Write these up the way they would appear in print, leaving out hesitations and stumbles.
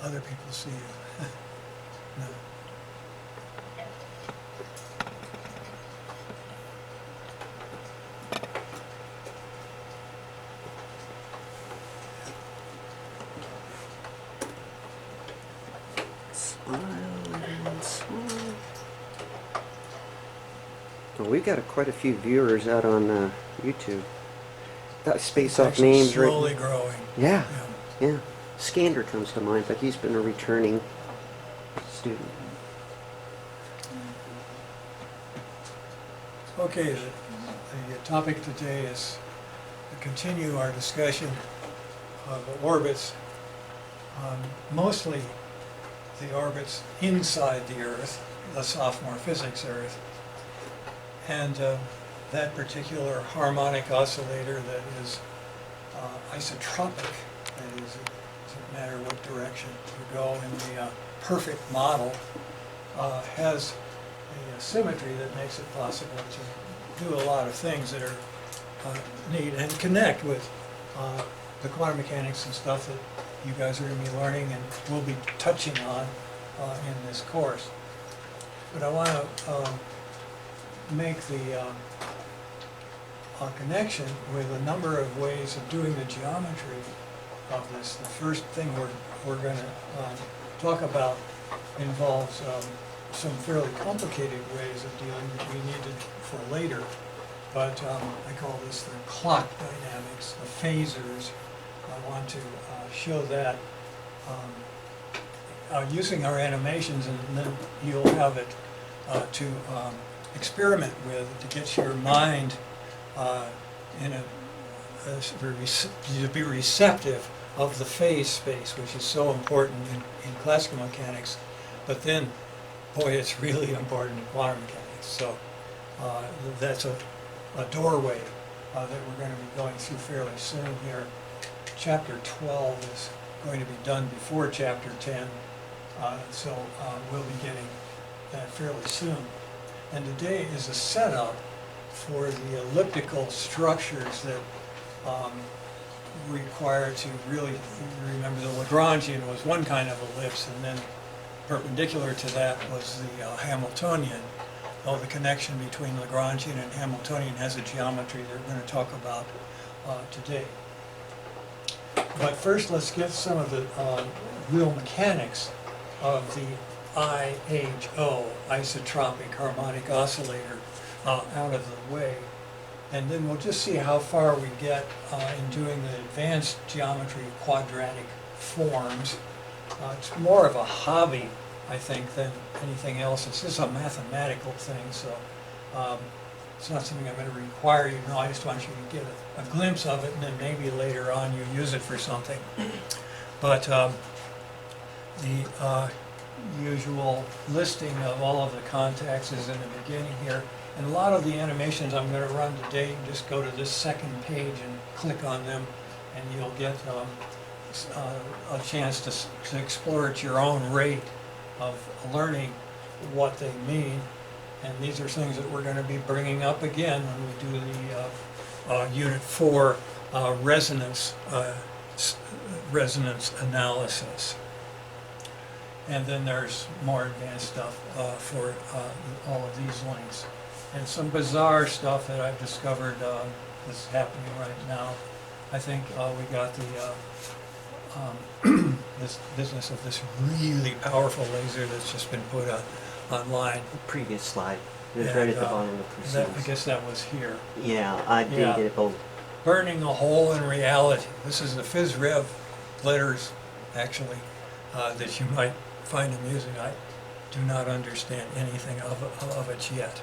other people see you. No. Well, we've got quite a few viewers out on YouTube. Got space It's off actually names slowly right. growing. Yeah, Yeah. yeah. Scander comes to mind, but he's been a returning student. Okay, the topic today is to continue our discussion of orbits, mostly the orbits inside the Earth, the sophomore physics Earth, and that particular harmonic oscillator that is isotropic, that is, it doesn't matter what direction you go in the perfect model, has a symmetry that makes it possible to do a lot of things that are neat and connect with the quantum mechanics and stuff that you guys are going to be learning and will be touching on in this course. But I want to make the connection with a number of ways of doing the geometry of this. The first thing we're going to talk about involves some fairly complicated ways of dealing that we needed for later, but I call this the clock dynamics, the phasors. I want to show that using our animations, and then you'll have it to experiment with to get your mind to be receptive of the phase space, which is so important in classical mechanics, but then boy, it's really important in quantum mechanics. So that's a doorway that we're going to be going through fairly soon here. Chapter 12 is going to be done before Chapter 10, so we'll be getting that fairly soon. And today is a setup for the elliptical structures that require to really remember the Lagrangian was one kind of ellipse, and then perpendicular to that was the Hamiltonian. Oh, the connection between Lagrangian and Hamiltonian has a geometry that we're going to talk about today. But first, let's get some of the real mechanics of the IHO, isotropic harmonic oscillator, out of the way. And then we'll just see how far we get in doing the advanced geometry of quadratic forms. It's more of a hobby, I think, than anything else. It's just a mathematical thing, so it's not something I'm going to require you to know. I just want you to get a glimpse of it, and then maybe later on you use it for something. But the usual listing of all of the contacts is in the beginning here. And a lot of the animations I'm going to run today, you just go to this second page and click on them, and you'll get a chance to explore at your own rate of learning what they mean. And these are things that we're going to be bringing up again when we do the Unit 4 resonance analysis. And then there's more advanced stuff for all of these links. And some bizarre stuff that I've discovered that's happening right now. I think we got the this business of this really powerful laser that's just been put online. The previous slide. It was right at the bottom of the proceedings. I guess that was here. Yeah, I did get it both. Burning a hole in reality. This is the phys rev letters, actually, that you might find amusing. I do not understand anything of it yet.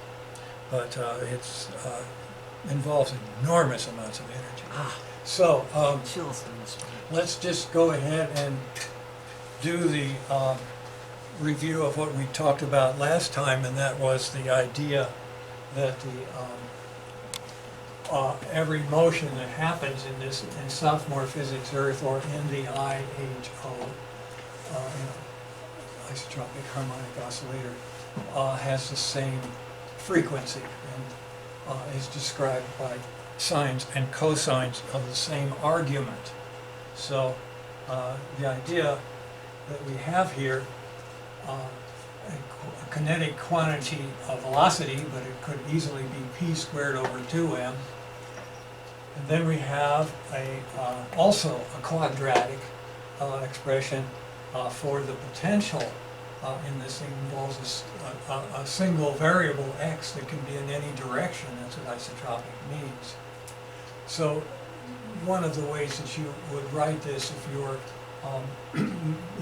But it involves enormous amounts of energy. So let's just go ahead and do the review of what we talked about last time, and that was the idea that every motion that happens in sophomore physics Earth or in the IHO, isotropic harmonic oscillator, has the same frequency and is described by sines and cosines of the same argument. So the idea that we have here a kinetic quantity of velocity, but it could easily be p squared over 2m. And then we have also a quadratic expression for the potential. And this thing involves a single variable x that can be in any direction. That's what isotropic means. So one of the ways that you would write this if you're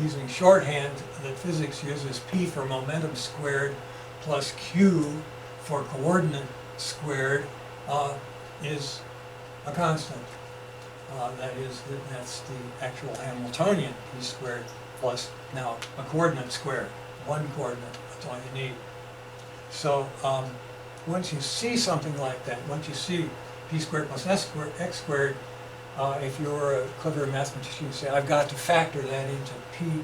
using shorthand that physics uses, p for momentum squared plus q for coordinate squared, is a constant. That's the actual Hamiltonian, p squared plus now a coordinate squared, one coordinate, that's all you need. So once you see something like that, once you see p squared plus x squared, if you're a clever mathematician, you say, I've got to factor that into p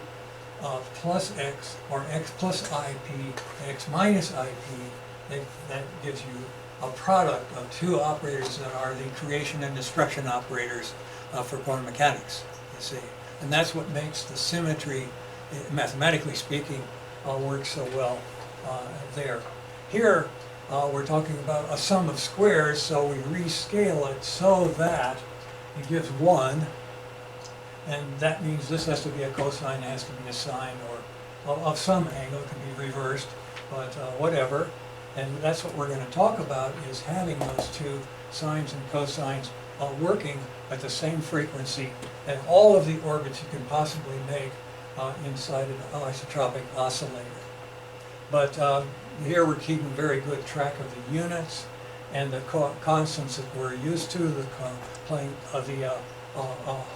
plus x, or x plus ip, x minus ip. That gives you a product of two operators that are the creation and destruction operators for quantum mechanics, you see. And that's what makes the symmetry, mathematically speaking, work so well there. Here, we're talking about a sum of squares, so we rescale it so that it gives 1, and that means this has to be a cosine, it has to be a sine, or of some angle. It can be reversed, but whatever. And that's what we're going to talk about, is having those two sines and cosines working at the same frequency and all of the orbits you can possibly make inside an isotropic oscillator. But here we're keeping very good track of the units and the constants that we're used to, the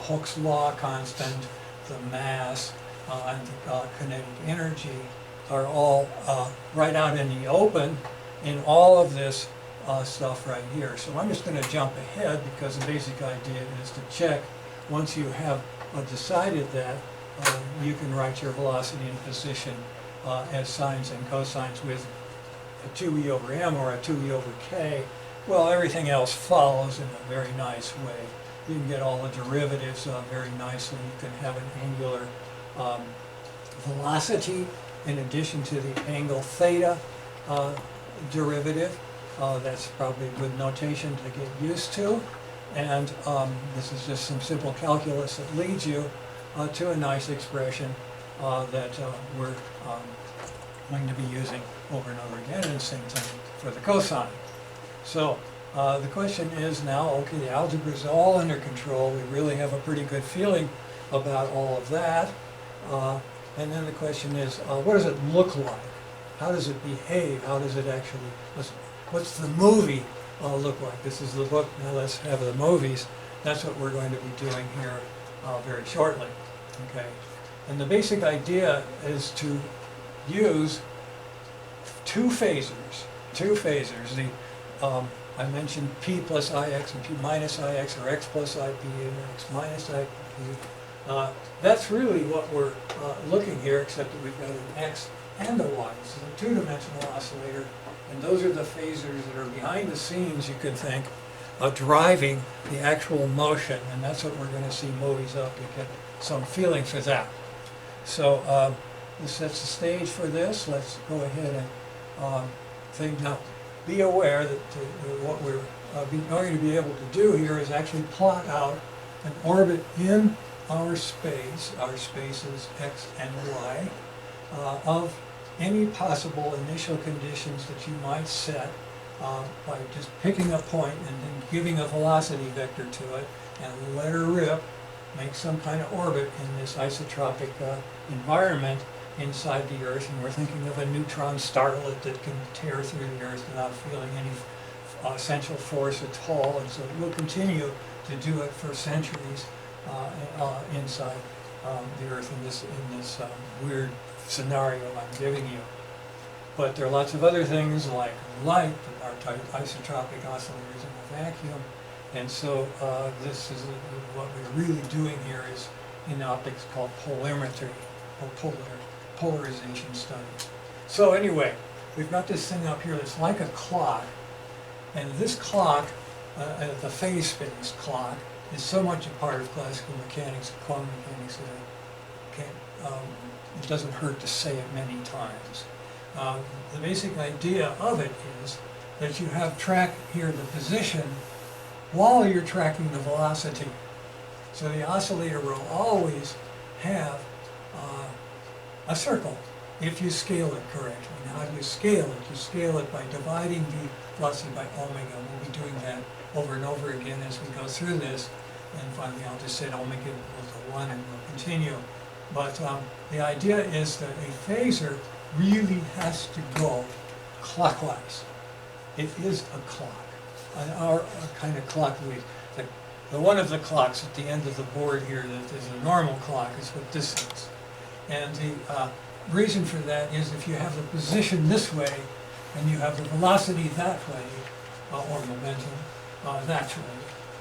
Hooke's law constant, the mass, and the kinetic energy are all right out in the open in all of this stuff right here. So I'm just going to jump ahead, because the basic idea is to check, once you have decided that, you can write your velocity and position as sines and cosines with a 2e over m or a 2e over k. Well, everything else follows in a very nice way. You can get all the derivatives very nicely. You can have an angular velocity in addition to the angle theta derivative. That's probably a good notation to get used to. And this is just some simple calculus that leads you to a nice expression that we're going to be using over and over again, and the same thing for the cosine. So the question is now, okay, the algebra is all under control. We really have a pretty good feeling about all of that. And then the question is, what does it look like? How does it behave? How does it actually, what's the movie look like? This is the book, now let's have the movies. That's what we're going to be doing here very shortly. Okay, and the basic idea is to use two phasors. I mentioned p plus ix and p minus ix, or x plus ip and x minus ip. That's really what we're looking here, except that we've got an x and a y. This is a two-dimensional oscillator, and those are the phasors that are behind the scenes, you could think, driving the actual motion, and that's what we're going to see movies of to get some feeling for that. So this sets the stage for this. Let's go ahead and think. Now, be aware that what we're going to be able to do here is actually plot out an orbit in our space. Our space is x and y, of any possible initial conditions that you might set by just picking a point and then giving a velocity vector to it and let her rip, make some kind of orbit in this isotropic environment inside the Earth. And we're thinking of a neutron starlet that can tear through the Earth without feeling any essential force at all. And so we'll continue to do it for centuries inside the Earth in this weird scenario I'm giving you. But there are lots of other things like light that are isotropic oscillators in a vacuum. And so this is what we're really doing here is in optics called polarimetry, or polarization study. So anyway, we've got this thing up here that's like a clock. And this clock, the phase space clock, is so much a part of classical mechanics, quantum mechanics, that I can't it doesn't hurt to say it many times. The basic idea of it is that you have track here the position while you're tracking the velocity. So the oscillator will always have a circle if you scale it correctly. And how do you scale it? You scale it by dividing the velocity by omega. We'll be doing that over and over again as we go through this. And finally I'll just set omega equal to 1 and we'll continue. But the idea is that a phasor really has to go clockwise. It is a clock, our kind of clock. The one of the clocks at the end of the board here that is a normal clock is what this is. And the reason for that is if you have the position this way and you have the velocity that way, or momentum that way,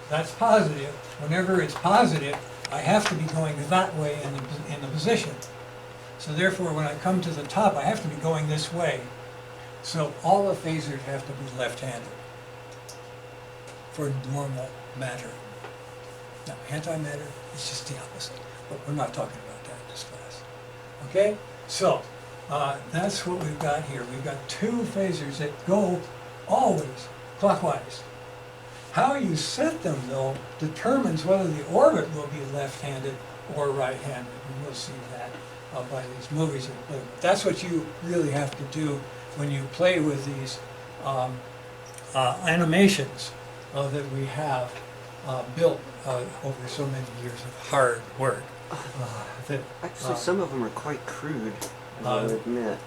that's positive. Whenever it's positive, I have to be going that way in the position. So therefore, when I come to the top, I have to be going this way. So all the phasors have to be left-handed for normal matter. Now, antimatter is just the opposite, but we're not talking about that in this class. Okay, so that's what we've got here. We've got two phasors that go always clockwise. How you set them, though, determines whether the orbit will be left-handed or right-handed, and we'll see that by these movies. That's what you really have to do when you play with these animations that we have built over so many years of hard work. Actually, some of them are quite crude, I'll admit.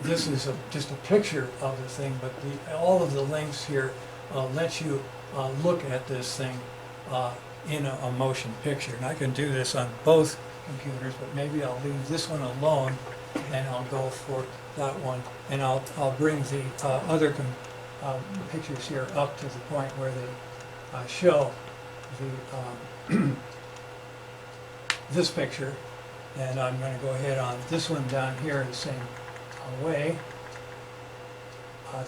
This is just a picture of the thing, but all of the links here let you look at this thing in a motion picture. And I can do this on both computers, but maybe I'll leave this one alone and I'll go for that one. And I'll bring the other pictures here up to the point where they show the this picture. And I'm going to go ahead on this one down here the same way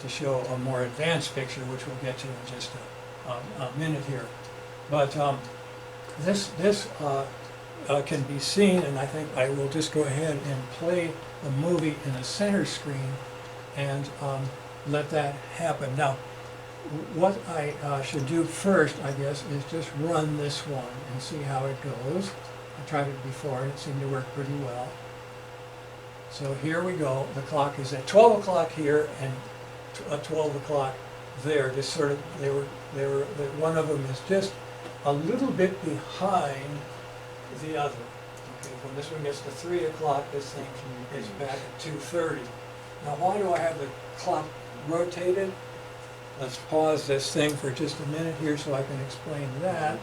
to show a more advanced picture, which we'll get to in just a minute here. But this can be seen, and I think I will just go ahead and play the movie in the center screen and let that happen. Now, what I should do first, I guess, is just run this one and see how it goes. I tried it before and it seemed to work pretty well. So here we go. The clock is at 12 o'clock here and 12 o'clock there. Just sort of, one of them is just a little bit behind the other. Okay, when this one gets to 3 o'clock, this thing is back at 2:30. Now, why do I have the clock rotated? Let's pause this thing for just a minute here so I can explain that.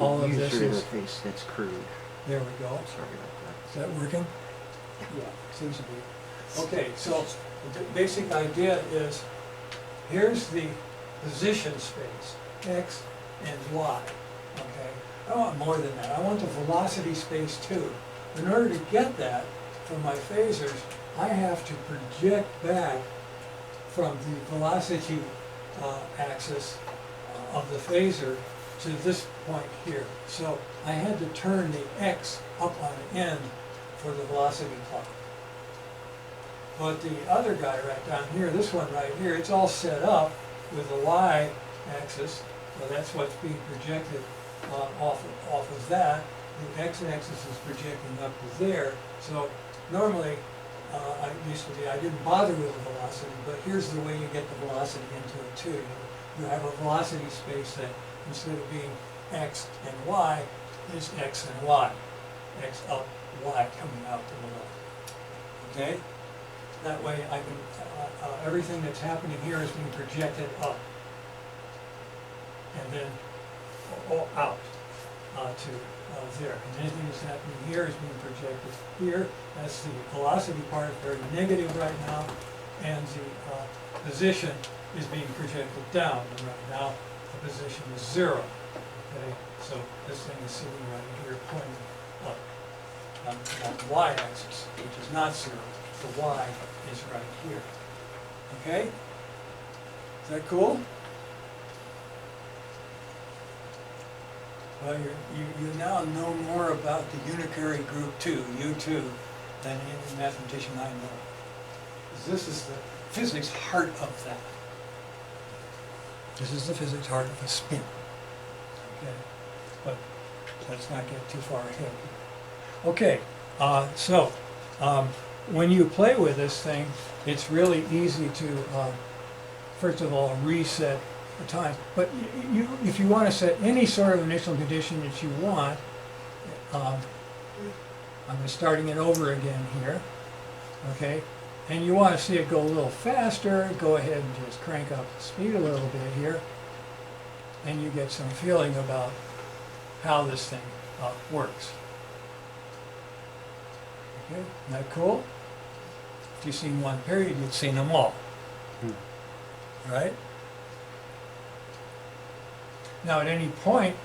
All of this is interface that's crude. There we go. Sorry about that. Is that working? Yeah, seems to be. Okay, so the basic idea is here's the position space, x and y. Okay, I want more than that. I want the velocity space too. In order to get that from my phasors, I have to project back from the velocity axis of the phasor to this point here. So I had to turn the x up on end for the velocity clock. But the other guy right down here, this one right here, it's all set up with the y-axis, so that's what's being projected off of that. The x-axis is projecting up to there. So normally, I didn't bother with the velocity, but here's the way you get the velocity into it too. You have a velocity space that instead of being x and y, is x and y. X up, y coming out to the left. Okay? That way I can, everything that's happening here is being projected up. And then out to there. And anything that's happening here is being projected here. That's the velocity part, very negative right now. And the position is being projected down. And right now the position is 0. Okay? So this thing is sitting right here pointing up on the y-axis, which is not 0. The y is right here. Okay? Is that cool? Well, you now know more about the unitary group 2, U2, than any mathematician I know. 'Cause this is the physics heart of that. This is the physics heart of a spin. Okay, but let's not get too far ahead. Okay, so when you play with this thing, it's really easy to, first of all, reset the time. But if you want to set any sort of initial condition that you want, I'm starting it over again here, okay? And you want to see it go a little faster, go ahead and just crank up the speed a little bit here, and you get some feeling about how this thing works. Okay, isn't that cool? If you've seen one period, you've seen them all. Right? Now at any point,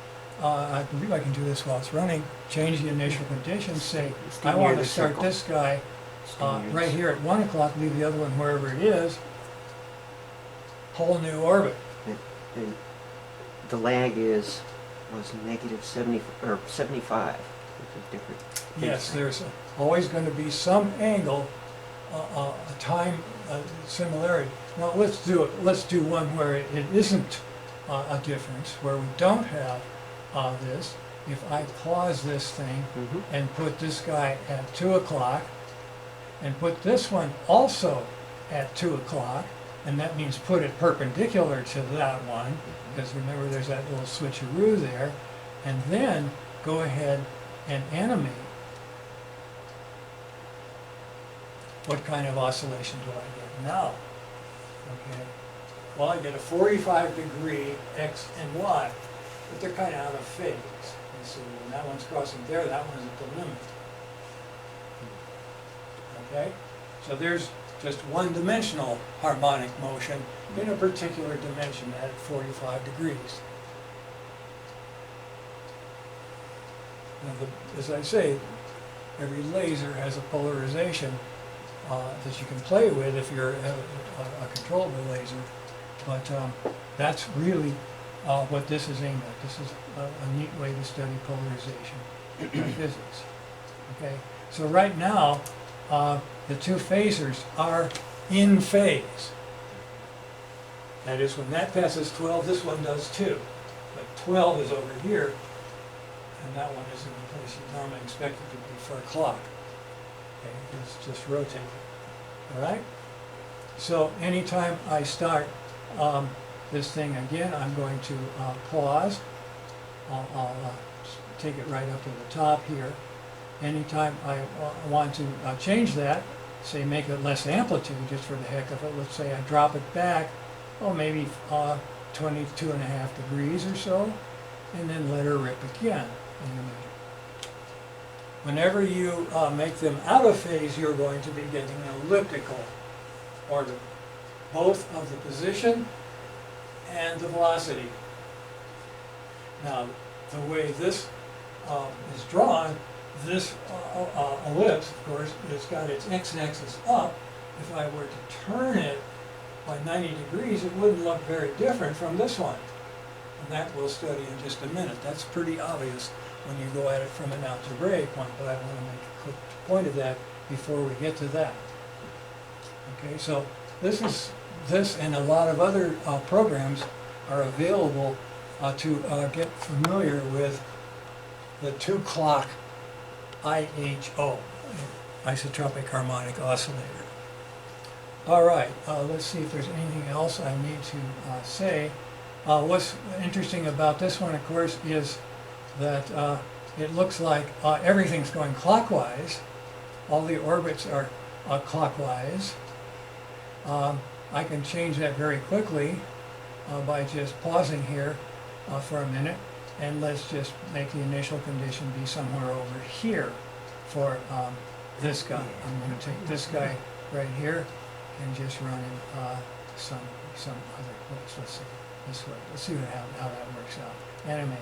I believe I can do this while it's running, change the initial conditions, say, I want to start this guy right here at 1 o'clock, leave the other one wherever it is, whole new orbit. And the lag was negative 70 or 75. It's a different. Yes, there's always going to be some angle, a time similarity. Now let's do it. Let's do one where it isn't a difference, where we don't have this. If I pause this thing and put this guy at 2 o'clock, and put this one also at 2 o'clock, and that means put it perpendicular to that one, because remember there's that little switcheroo there, and then go ahead and animate. What kind of oscillation do I get now? Okay. Well, I get a 45-degree X and Y, but they're kind of out of phase. You see, when that one's crossing there, that one's at the limit. Okay? So there's just one-dimensional harmonic motion in a particular dimension at 45 degrees. Now, as I say, every laser has a polarization that you can play with if you're a controllable laser. But that's really what this is aimed at. This is a neat way to study polarization in physics. Okay, so right now the two phasors are in phase. That is, when that passes 12, this one does too. But 12 is over here, and that one is in the place you normally expect it to be for a clock. Okay, it's just rotating. All right. So anytime I start this thing again, I'm going to pause. I'll take it right up to the top here. Anytime I want to change that, say make it less amplitude just for the heck of it, let's say I drop it back, oh maybe 22.5 degrees or so, and then let her rip again in the middle. Whenever you make them out of phase, you're going to be getting an elliptical orbit, both of the position and the velocity. Now, the way this is drawn, this ellipse, of course, it's got its x-axis up. If I were to turn it by 90 degrees, it wouldn't look very different from this one. And that we'll study in just a minute. That's pretty obvious when you go at it from an algebraic point, but I want to make a quick point of that before we get to that. Okay, so this and a lot of other programs are available to get familiar with the 2-clock IHO, isotropic harmonic oscillator. All right, let's see if there's anything else I need to say. What's interesting about this one, of course, is that it looks like everything's going clockwise. All the orbits are clockwise. I can change that very quickly by just pausing here for a minute, and let's just make the initial condition be somewhere over here for this guy. I'm going to take this guy right here and just run in some other place. Let's see this way. Let's see how that works out. Animate.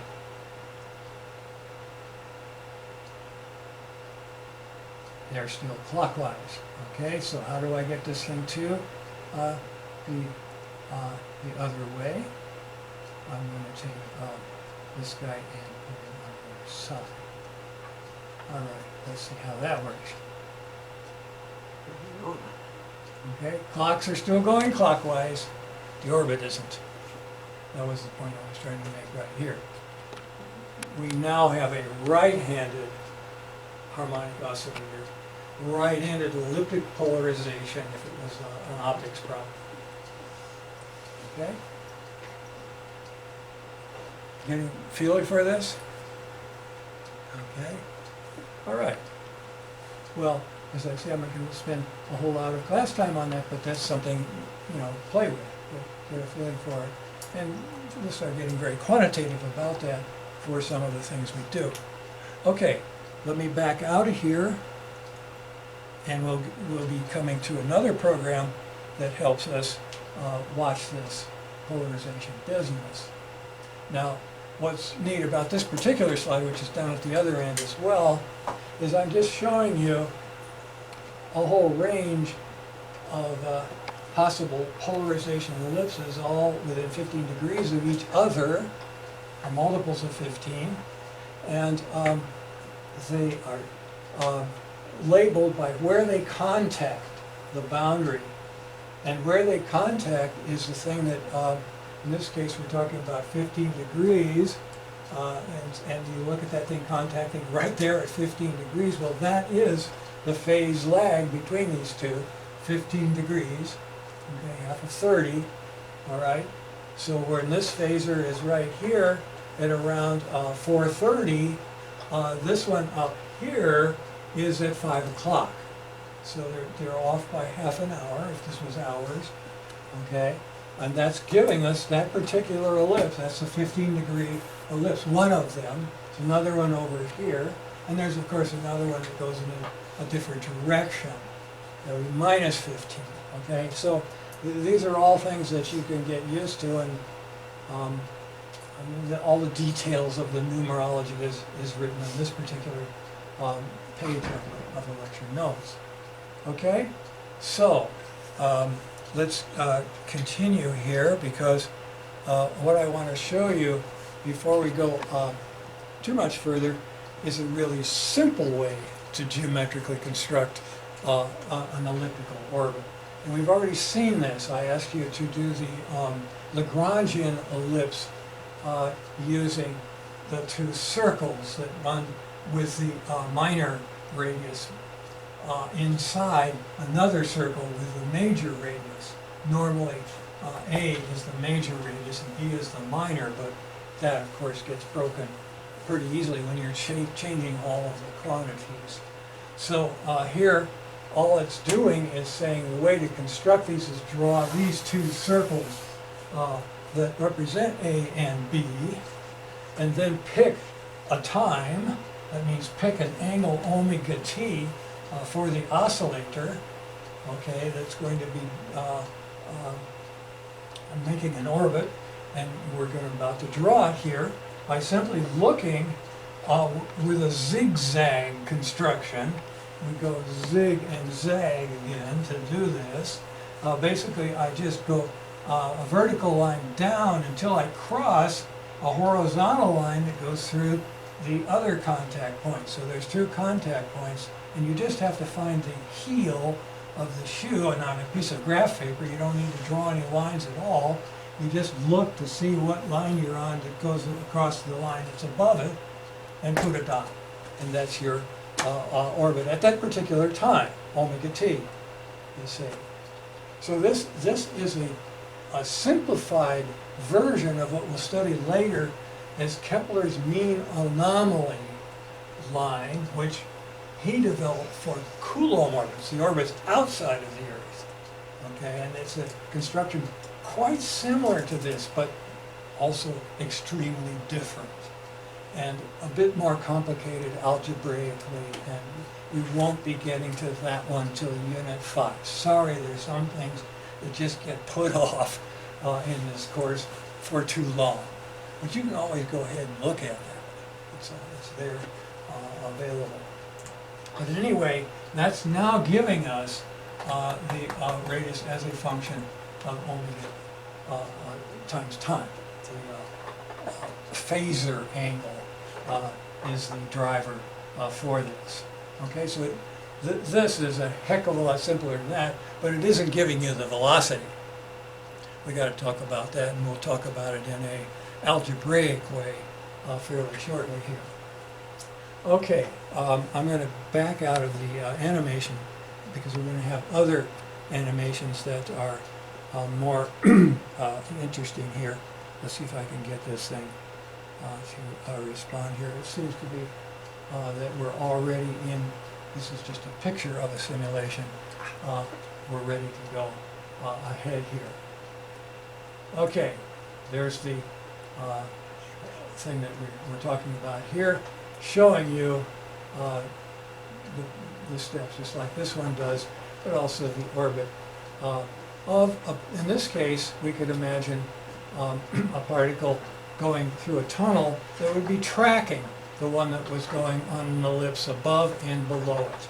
They're still clockwise. Okay, so how do I get this thing to the other way? I'm going to take this guy and put him on the other side. All right, let's see how that works. Okay, clocks are still going clockwise. The orbit isn't. That was the point I was trying to make right here. We now have a right-handed harmonic oscillator, right-handed elliptic polarization if it was an optics problem. Okay? Getting feeling for this? Okay. All right. Well, as I say, I'm not going to spend a whole lot of class time on that, but that's something, play with, get a feeling for it. And we'll start getting very quantitative about that for some of the things we do. Okay, let me back out of here, and we'll be coming to another program that helps us watch this polarization business. Now, what's neat about this particular slide, which is down at the other end as well, is I'm just showing you a whole range of possible polarization ellipses, all within 15 degrees of each other, or multiples of 15, and they are labeled by where they contact the boundary. And where they contact is the thing that, in this case, we're talking about 15 degrees, and you look at that thing contacting right there at 15 degrees, well, that is the phase lag between these two, 15 degrees, okay, half of 30, all right? So where this phaser is right here at around 4:30, this one up here is at 5 o'clock. So they're off by half an hour, if this was hours, okay? And that's giving us that particular ellipse. That's the 15-degree ellipse, one of them. There's another one over here, and there's, of course, another one that goes in a different direction. That would be minus 15, okay? So these are all things that you can get used to, and all the details of the numerology is written on this particular page of the lecture notes. Okay, so let's continue here, because what I want to show you before we go too much further is a really simple way to geometrically construct an elliptical orbit. And we've already seen this. I asked you to do the Lagrangian ellipse using the two circles that run with the minor radius inside another circle with the major radius. Normally A is the major radius and B is the minor, but that of course gets broken pretty easily when you're changing all of the quantities. So here all it's doing is saying the way to construct these is draw these two circles that represent A and B, and then pick a time. That means pick an angle omega t for the oscillator, okay, that's going to be making an orbit, and we're about to draw it here by simply looking with a zigzag construction. We go zig and zag again to do this. Basically, I just go a vertical line down until I cross a horizontal line that goes through the other contact point. So there's two contact points, and you just have to find the heel of the shoe, and on a piece of graph paper you don't need to draw any lines at all. You just look to see what line you're on that goes across the line that's above it, and put a dot, and that's your orbit at that particular time, omega t, you see. So this is a simplified version of what we'll study later as Kepler's mean anomaly line, which he developed for Coulomb orbits, the orbits outside of the Earth. Okay, and it's a construction quite similar to this, but also extremely different, and a bit more complicated algebraically, and we won't be getting to that one till Unit 5. Sorry, there's some things that just get put off in this course for too long. But you can always go ahead and look at that. It's there available. But anyway, that's now giving us the radius as a function of omega times time, the phasor angle is the driver for this. Okay, so this is a heck of a lot simpler than that, but it isn't giving you the velocity. We got to talk about that, and we'll talk about it in a algebraic way fairly shortly here. Okay, I'm going to back out of the animation because we're going to have other animations that are more interesting here. Let's see if I can get this thing to respond here. It seems to be that we're already in, this is just a picture of a simulation. We're ready to go ahead here. Okay, there's the thing that we're talking about here, showing you the steps, just like this one does, but also the orbit in this case, we could imagine a particle going through a tunnel that would be tracking the one that was going on an ellipse above and below it.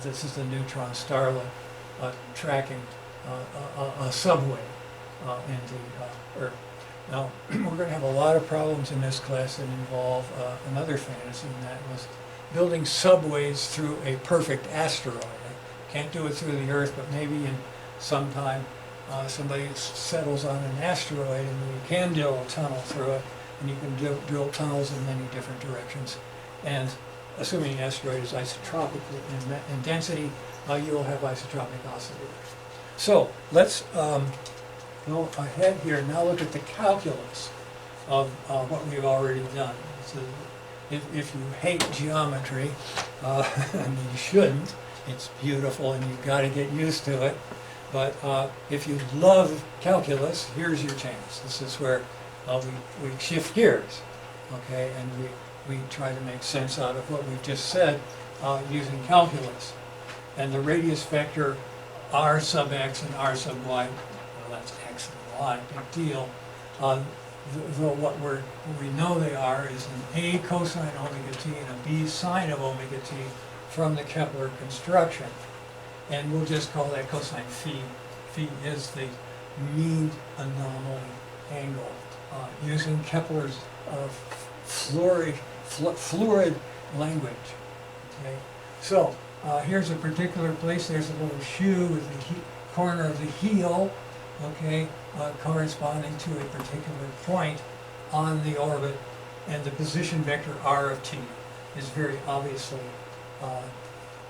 This is the neutron starlet tracking a subway in the Earth. Now, we're going to have a lot of problems in this class that involve another fantasy, and that was building subways through a perfect asteroid. Can't do it through the Earth, but maybe in sometime somebody settles on an asteroid and you can drill a tunnel through it, and you can drill tunnels in many different directions. And assuming the asteroid is isotropic in density, you will have isotropic oscillators. So let's go ahead here and now look at the calculus of what we've already done. So if you hate geometry, and you shouldn't, it's beautiful and you've got to get used to it. But if you love calculus, here's your chance. This is where we shift gears, okay, and we try to make sense out of what we've just said using calculus. And the radius vector r sub x and r sub y, well, that's x and y, big deal. What we know they are is an a cosine omega t and a b sine of omega t from the Kepler construction. And we'll just call that cosine phi. Phi is the mean anomaly angle using Kepler's fluid language. Okay, so here's a particular place. There's a little shoe with the corner of the heel, okay, corresponding to a particular point on the orbit, and the position vector r of t is very obviously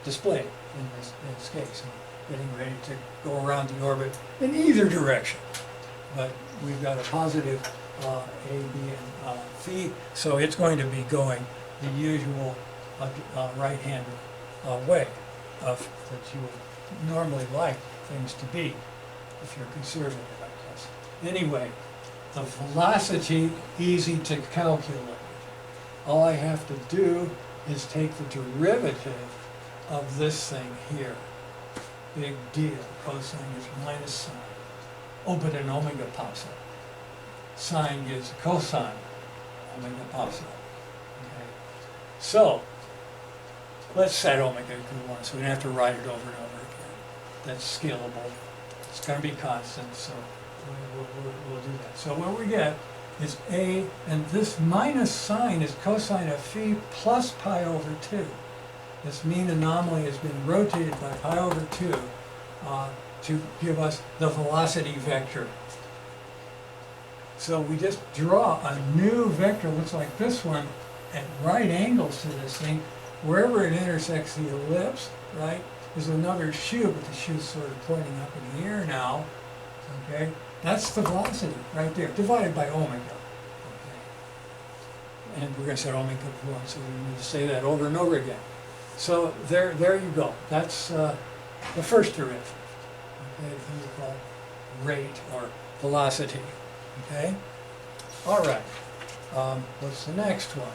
displayed in this case. I'm getting ready to go around the orbit in either direction, but we've got a positive a, b, and phi, so it's going to be going the usual right-handed way that you would normally like things to be if you're conservative, I guess. Anyway, the velocity, easy to calculate. All I have to do is take the derivative of this thing here. Big deal. Cosine is minus sine. Oh, but an omega pops up. Sine gives cosine. Omega pops up. Okay. So, let's set omega equal 1 so we don't have to write it over and over again. That's scalable. It's going to be constant, so we'll do that. So what we get is a, and this minus sine is cosine of phi plus pi over 2. This mean anomaly has been rotated by pi over 2 to give us the velocity vector. So we just draw a new vector, looks like this one, at right angles to this thing. Wherever it intersects the ellipse, right, there's another shoe, but the shoe's sort of pointing up in the air now. Okay, that's the velocity right there, divided by omega. Okay. And we're going to set omega equal 1, so we need to say that over and over again. So there you go. That's the first derivative. Okay, the thing we call rate or velocity. Okay. All right. What's the next one?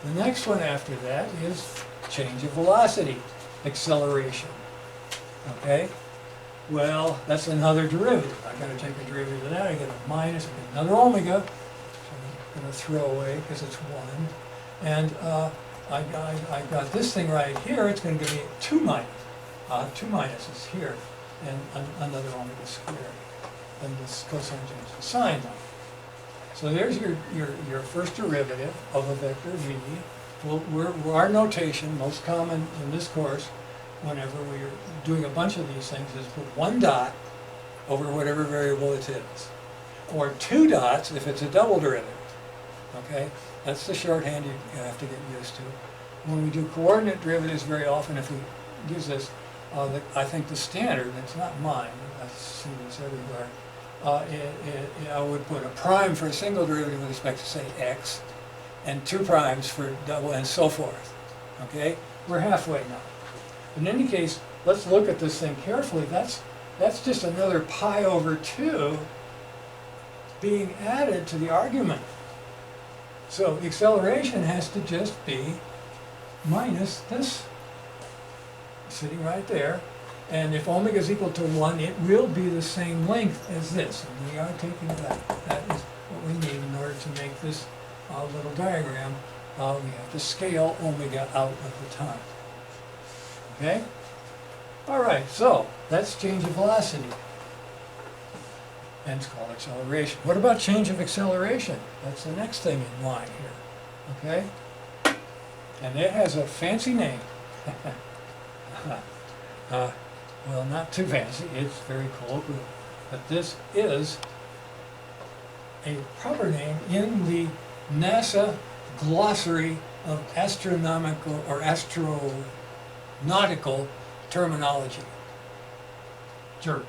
The next one after that is change of velocity, acceleration. Okay. Well, that's another derivative. I got to take a derivative of that. I get a minus, I get another omega. So I'm going to throw away because it's 1. And I got this thing right here. It's going to give me 2 minus. 2 minus is here, and another omega squared. And this cosine changes to sine now. So there's your first derivative of a vector v. Our notation, most common in this course, whenever we're doing a bunch of these things, is put one dot over whatever variable it is. Or two dots if it's a double derivative. Okay? That's the shorthand you have to get used to. When we do coordinate derivatives, very often, if we use this, I think the standard, it's not mine, I see this everywhere, I would put a prime for a single derivative with respect to, say, x, and two primes for double, and so forth. Okay? We're halfway now. In any case, let's look at this thing carefully. That's just another pi over 2 being added to the argument. So the acceleration has to just be minus this, sitting right there. And if omega is equal to 1, it will be the same length as this. And we are taking that. That is what we need in order to make this little diagram. We have to scale omega out of the time. Okay? All right, so that's change of velocity. And it's called acceleration. What about change of acceleration? That's the next thing in line here. Okay? And it has a fancy name. Well, not too fancy. It's very colloquial. But this is a proper name in the NASA glossary of astronomical or astronautical terminology. Jerk.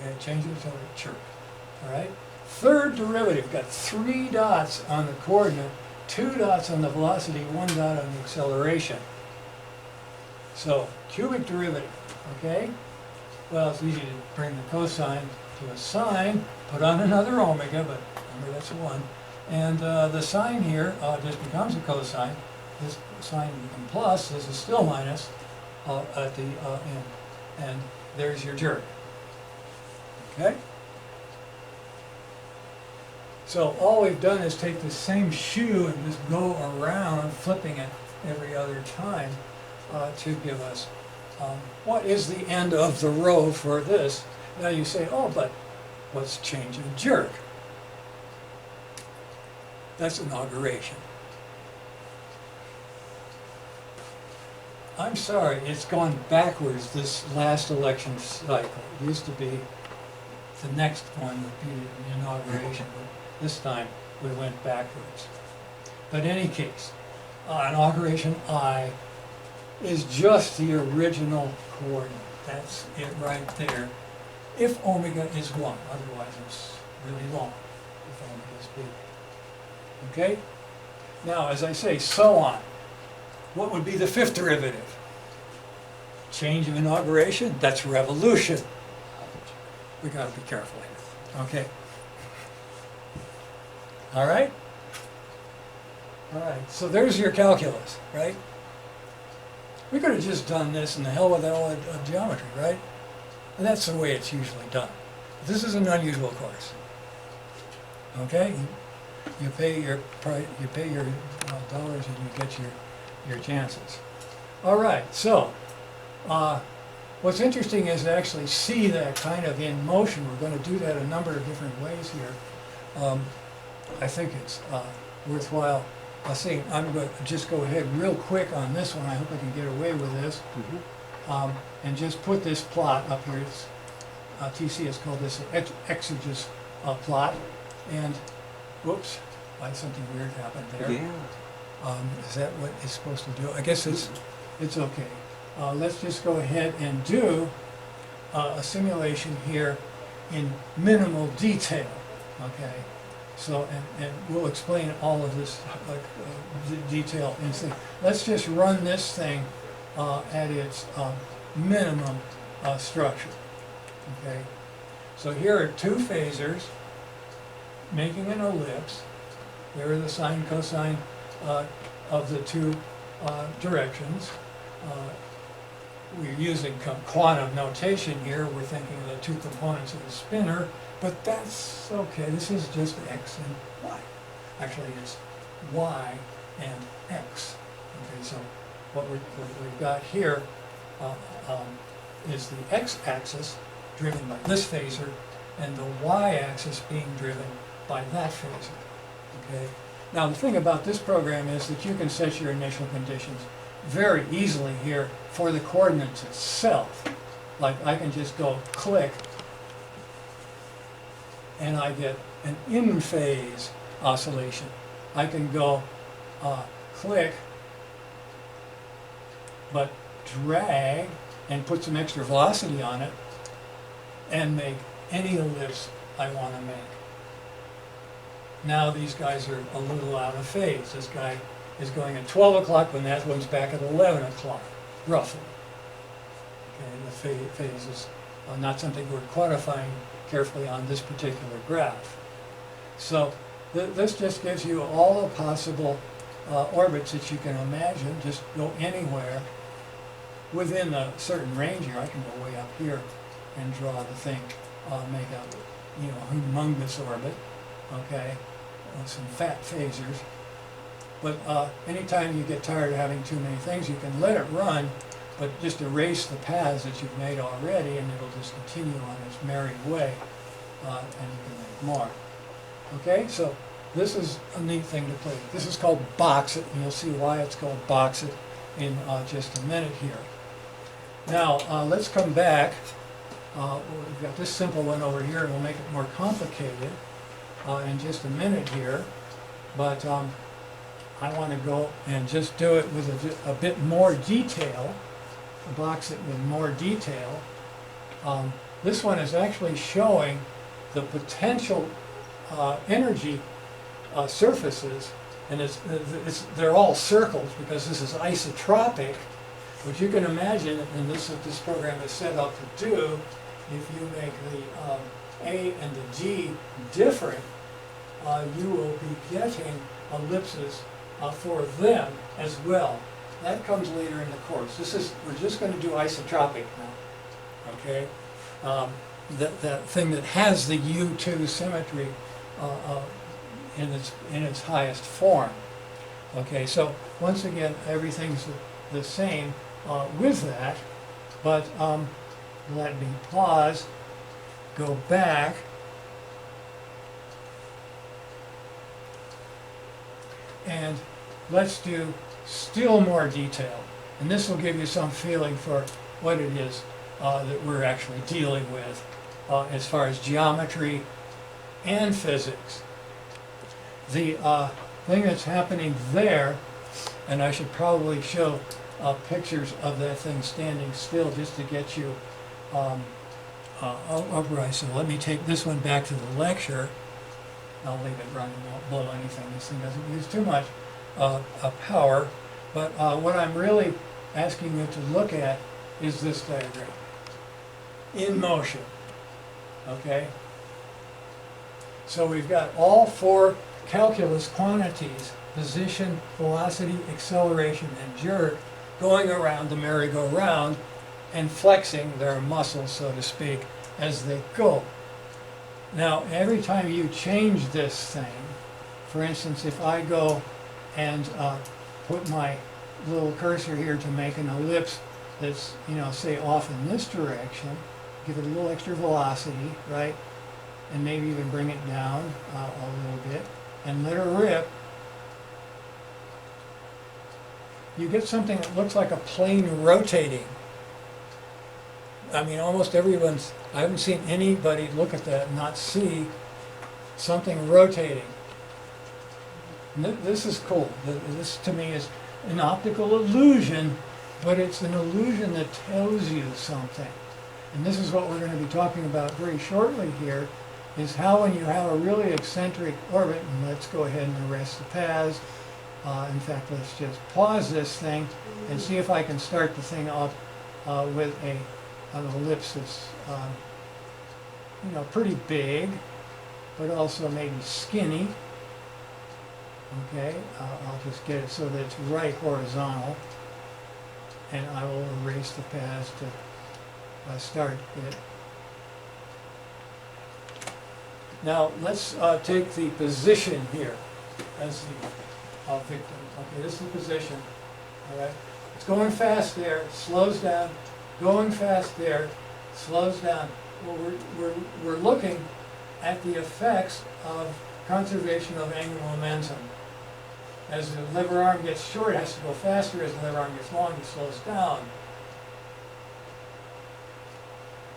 Okay, change it to jerk. All right? Third derivative, got 3 dots on the coordinate, 2 dots on the velocity, 1 dot on the acceleration. So, cubic derivative, okay? Well, it's easy to bring the cosine to a sine, put on another omega, but remember that's 1. And the sine here just becomes a cosine. This sine becomes plus, this is still minus at the end. And there's your jerk. Okay? So all we've done is take the same shoe and just go around flipping it every other time to give us what is the end of the row for this. Now you say, oh, but what's change of jerk? That's inauguration. I'm sorry, it's gone backwards this last election cycle. It used to be the next one would be the inauguration, but this time we went backwards. But in any case, inauguration I is just the original coordinate. That's it right there. If omega is 1, otherwise it's really long if omega is big. Okay? Now, as I say, so on. What would be the 5th derivative? Change of inauguration? That's revolution. We got to be careful here. Okay? All right? All right, so there's your calculus, right? We could have just done this and the hell with all of geometry, right? And that's the way it's usually done. This is an unusual course. Okay? You pay your dollars and you get your chances. All right, so what's interesting is to actually see that kind of in motion. We're going to do that a number of different ways here. I think it's worthwhile seeing. I'm going to just go ahead real quick on this one. I hope I can get away with this. And just put this plot up here. It's, TC has called this an exegesis plot. And, whoops, why something weird happened there. Yeah. Is that what it's supposed to do? I guess it's okay. Let's just go ahead and do a simulation here in minimal detail. Okay. So, and we'll explain all of this detail in thing. Let's just run this thing at its minimum structure. Okay. So here are 2 phasors making an ellipse. There are the sine, cosine of the 2 directions. We're using quantum notation here. We're thinking of the 2 components of the spinner, but that's okay. This is just x and y. Actually, it's y and x. Okay, so what we've got here, is the x-axis driven by this phasor, and the y-axis driven by this phasor. And the x-axis and the y-axis being driven by that phasor. Okay. Now the thing about this program is that you can set your initial conditions very easily here for the coordinates itself. Like I can just go click and I get an in-phase oscillation. I can go click but drag and put some extra velocity on it and make any ellipse I want to make. Now these guys are a little out of phase. This guy is going at 12 o'clock when that one's back at 11 o'clock, roughly. Okay, and the phase is not something we're quantifying carefully on this particular graph. So this just gives you all the possible orbits that you can imagine. Just go anywhere within a certain range here. I can go way up here and draw the thing, make a humongous orbit, okay, with some fat phasors. But anytime you get tired of having too many things, you can let it run, but just erase the paths that you've made already, and it'll just continue on its merry way, and you can make more. Okay, so this is a neat thing to play with. This is called box it, and you'll see why it's called box it in just a minute here. Now, let's come back. We've got this simple one over here, and we'll make it more complicated in just a minute here. But I want to go and just do it with a bit more detail, box it with more detail. This one is actually showing the potential energy surfaces, and they're all circles because this is isotropic, which you can imagine, and this is what this program is set up to do. If you make the A and the G different, you will be getting ellipses for them as well. That comes later in the course. We're just going to do isotropic now, okay? That thing that has the U2 symmetry in its highest form. Okay, so once again, everything's the same with that, but let me pause, go back, and let's do still more detail. And this will give you some feeling for what it is that we're actually dealing with as far as geometry and physics. The thing that's happening there, and I should probably show pictures of that thing standing still just to get you upright. So let me take this one back to the lecture. I'll leave it running, won't blow anything. This thing doesn't use too much power. But what I'm really asking you to look at is this diagram. In motion, okay? So we've got all four calculus quantities, position, velocity, acceleration, and jerk, going around the merry-go-round and flexing their muscles, so to speak, as they go. Now, every time you change this thing, for instance, if I go and put my little cursor here to make an ellipse that's, say off in this direction, give it a little extra velocity, right? And maybe even bring it down a little bit and let her rip. You get something that looks like a plane rotating. I mean, almost everyone's, I haven't seen anybody look at that and not see something rotating. And this is cool. This to me is an optical illusion, but it's an illusion that tells you something. And this is what we're going to be talking about very shortly here, is how when you have a really eccentric orbit, and let's go ahead and erase the paths. In fact, let's just pause this thing and see if I can start the thing up with an ellipse that's pretty big, but also maybe skinny. Okay, I'll just get it so that it's right horizontal, and I will erase the paths to start it. Now let's take the position here as the victim. Okay, this is the position. All right, it's going fast there, it slows down, going fast there, slows down, well, we're looking at the effects of conservation of angular momentum. As the lever arm gets short, it has to go faster. As the lever arm gets long, it slows down.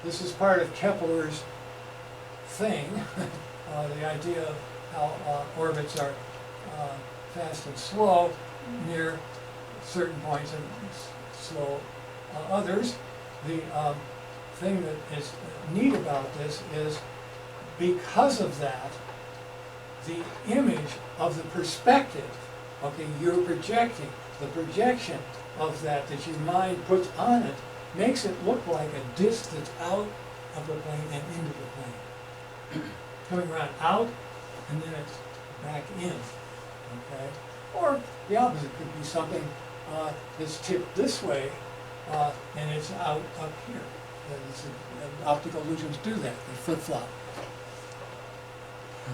This is part of Kepler's thing, the idea of how orbits are fast and slow near certain points and slow others. The thing that is neat about this is because of that, the image of the perspective, okay, you're projecting, the projection of that your mind puts on it makes it look like a disc that's out of the plane and into the plane. Coming around out, and then it's back in, okay? Or the opposite could be something that's tipped this way, and it's out up here. Optical illusions do that, they flip-flop.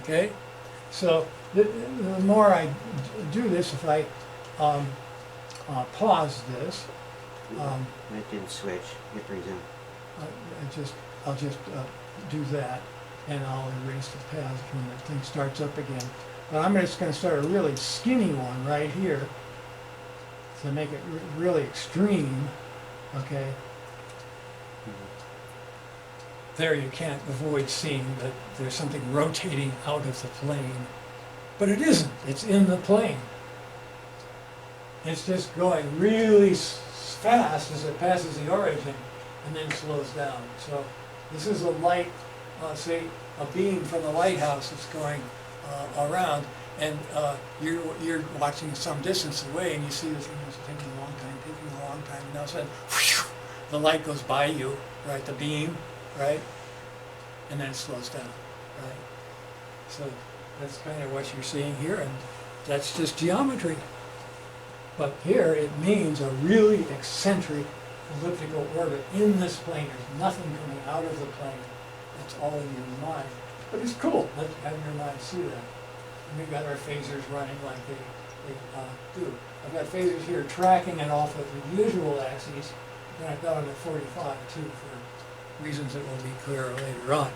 Okay? So the more I do this, if I pause this, it didn't switch. Hit resume. I'll just do that, and I'll erase the path when the thing starts up again. But I'm just going to start a really skinny one right here to make it really extreme. Okay. There you can't avoid seeing that there's something rotating out of the plane. But it isn't. It's in the plane. It's just going really fast as it passes the origin and then slows down. So this is a light, say a beam from the lighthouse that's going around, and you're watching some distance away and you see this thing is taking a long time, and all of a sudden, whew, the light goes by you, right, the beam, right, and then it slows down, right. So that's kind of what you're seeing here, and that's just geometry. But here it means a really eccentric elliptical orbit in this plane. There's nothing coming out of the plane. It's all in your mind. But it's cool. Let's have your mind see that. And we've got our phasers running like they do. I've got phasers here tracking it off of the visual axes, and I've got them at 45 too for reasons that will be clearer later on.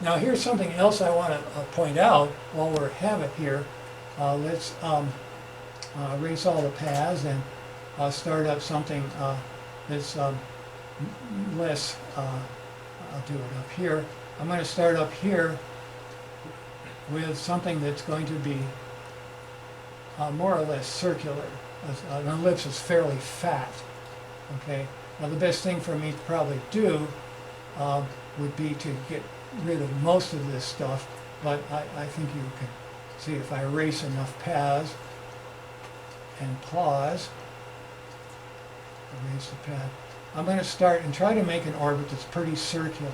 Now here's something else I want to point out while we have it here. Let's erase all the paths and start up something that's less, I'll do it up here. I'm going to start up here with something that's going to be more or less circular. An ellipse is fairly fat. Okay. Now the best thing for me to probably do would be to get rid of most of this stuff, but I think you can see if I erase enough paths and pause, erase the path. I'm going to start and try to make an orbit that's pretty circular.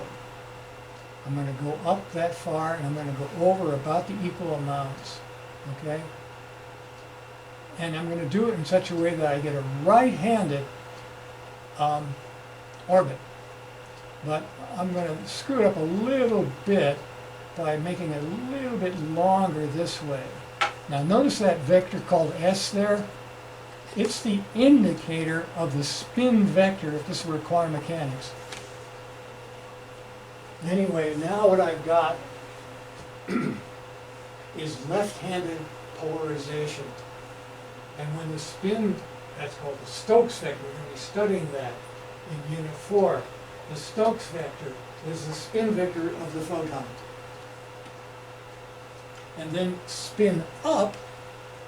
I'm going to go up that far, and I'm going to go over about the equal amounts, okay? And I'm going to do it in such a way that I get a right-handed orbit. But I'm going to screw it up a little bit by making it a little bit longer this way. Now notice that vector called S there? It's the indicator of the spin vector if this were quantum mechanics. Anyway, now what I've got is left-handed polarization. And when the spin, that's called the Stokes vector, we're going to be studying that in Unit 4. The Stokes vector is the spin vector of the photon. And then spin up,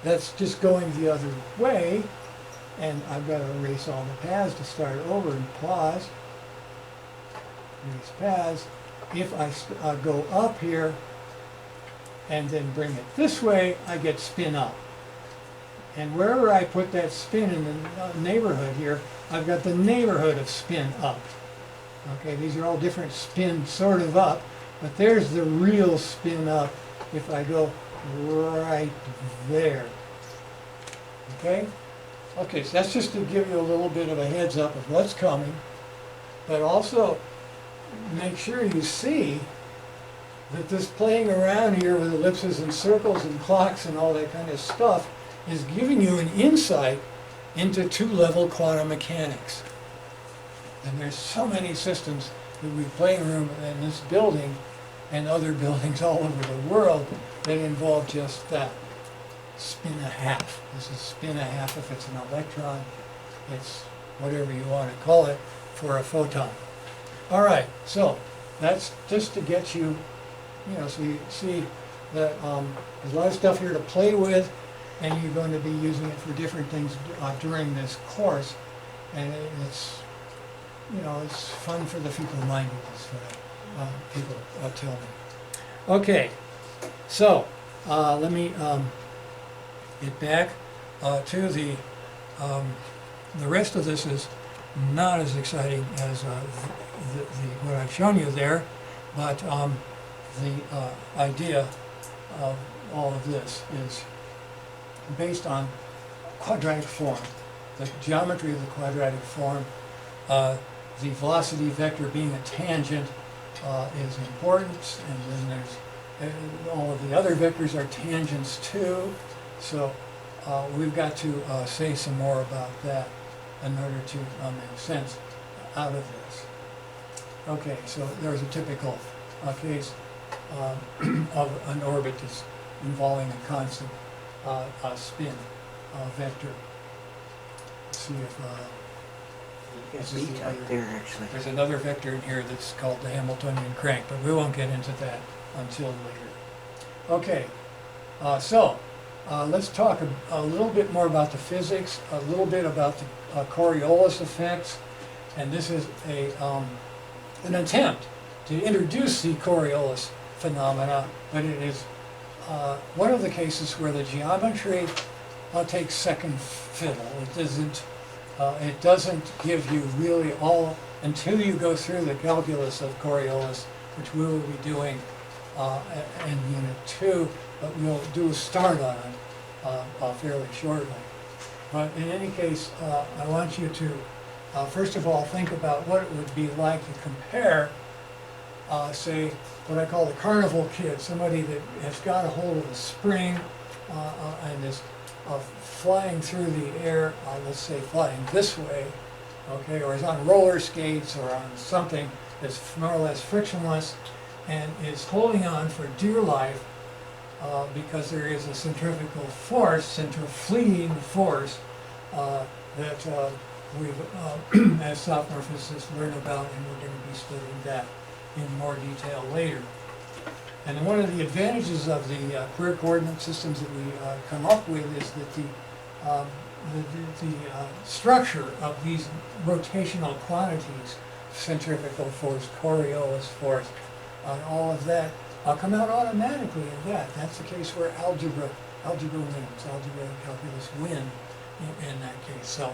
that's just going the other way, and I've got to erase all the paths to start over and pause. Erase paths. If I go up here and then bring it this way, I get spin up. And wherever I put that spin in the neighborhood here, I've got the neighborhood of spin up. Okay, these are all different spin sort of up, but there's the real spin up if I go right there. Okay? Okay, so that's just to give you a little bit of a heads up of what's coming, but also make sure you see that this playing around here with ellipses and circles and clocks and all that kind of stuff is giving you an insight into two-level quantum mechanics. And there's so many systems there'll be a playing room in this building and other buildings all over the world that involve just that. Spin a half. This is spin a half if it's an electron. It's whatever you want to call it for a photon. All right, so that's just to get you, so you see that there's a lot of stuff here to play with, and you're going to be using it for different things during this course, and it's, it's fun for the feeble-minded, is what people tell me. Okay, so let me get back to the rest of this is not as exciting as what I've shown you there, but the idea of all of this is based on quadratic form, the geometry of the quadratic form. The velocity vector being a tangent is important, and then there's all of the other vectors are tangents too. So we've got to say some more about that in order to make sense out of this. Okay, so there's a typical case of an orbit that's involving a constant spin vector. Let's see if You this got is B the type other- there, actually. there's another vector in here that's called the Hamiltonian crank, but we won't get into that until later. Okay, so let's talk a little bit more about the physics, a little bit about the Coriolis effects, and this is an attempt to introduce the Coriolis phenomena, but it is one of the cases where the geometry takes second fiddle. It doesn't give you really all until you go through the calculus of Coriolis, which we will be doing in Unit 2, but we'll do a start on it fairly shortly. But in any case, I want you to first of all think about what it would be like to compare, say, what I call the carnival kid, somebody that has got a hold of a spring and is flying through the air, let's say flying this way, okay, or is on roller skates or on something that's more or less frictionless and is holding on for dear life because there is a centrifugal force, fleeing force that we've, as sophomore physicists, learned about, and we're going to be studying that in more detail later. And one of the advantages of the queer coordinate systems that we come up with is that the structure of these rotational quantities, centrifugal force, Coriolis force, all of that, come out automatically in that. That's the case where algebra wins, algebra and calculus win in that case. So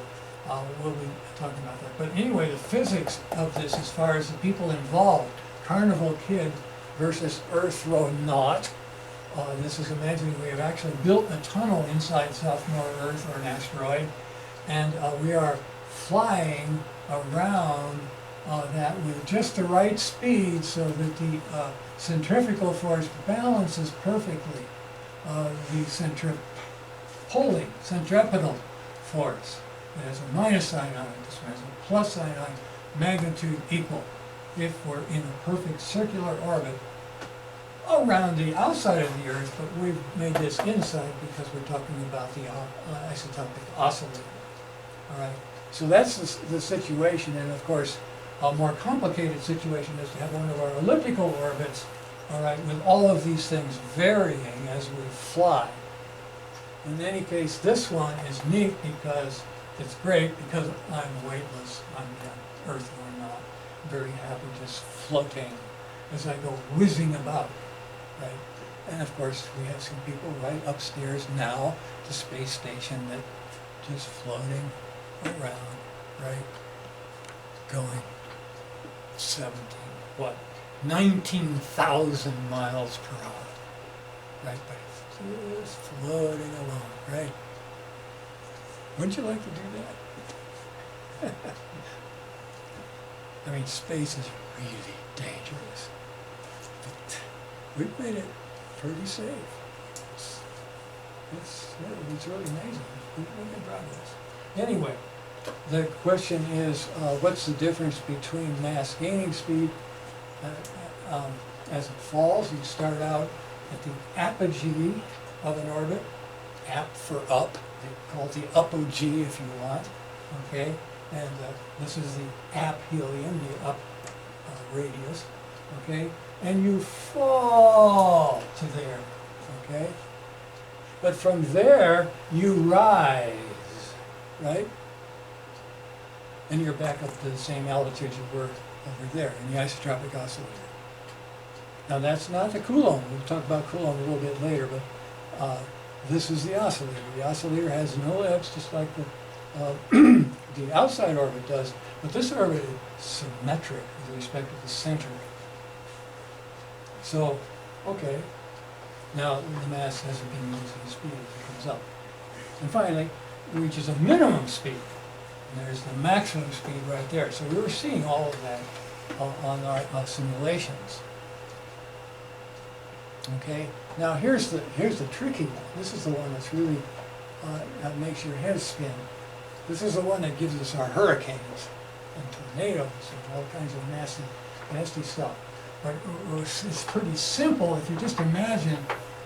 we'll be talking about that. But anyway, the physics of this, as far as the people involved, carnival kid versus Earthronaut. This is imagining we have actually built a tunnel inside sophomore Earth or an asteroid, and we are flying around that with just the right speed so that the centrifugal force balances perfectly the centripetal force. It has a minus sign on it, this one has a plus sign on it, magnitude equal. If we're in a perfect circular orbit around the outside of the Earth, but we've made this inside because we're talking about the isotopic oscillator. All right, so that's the situation, and of course, a more complicated situation is to have one of our elliptical orbits, all right, with all of these things varying as we fly. In any case, this one is neat because it's great because I'm weightless, I'm Earth or not. Very happy just floating as I go whizzing about, right? And of course we have some people right upstairs now, the space station, that just floating around, right? Going 19,000 miles per hour, right? But it's just floating along, right? Wouldn't you like to do that? I mean, space is really dangerous, but we've made it pretty safe. It's really amazing. We've made progress. Anyway, the question is, what's the difference between mass gaining speed as it falls? You start out at the apogee of an orbit, ap for up, they call it the apogee if you want, okay? And this is the aphelion, the up radius, okay? And you fall to there, okay? But from there, you rise, right? And you're back up to the same altitude you were over there in the isotropic oscillator. Now that's not the Coulomb. We'll talk about Coulomb a little bit later, but this is the oscillator. The oscillator has no ellipse, just like the the outside orbit does, but this orbit is symmetric with respect to the center. So, okay, now the mass hasn't been losing speed as it comes up. And finally, it reaches a minimum speed. And there's the maximum speed right there. So we were seeing all of that on our simulations. Okay, now here's the tricky one. This is the one that's really makes your head spin. This is the one that gives us our hurricanes and tornadoes and all kinds of nasty stuff. But it's pretty simple if you just imagine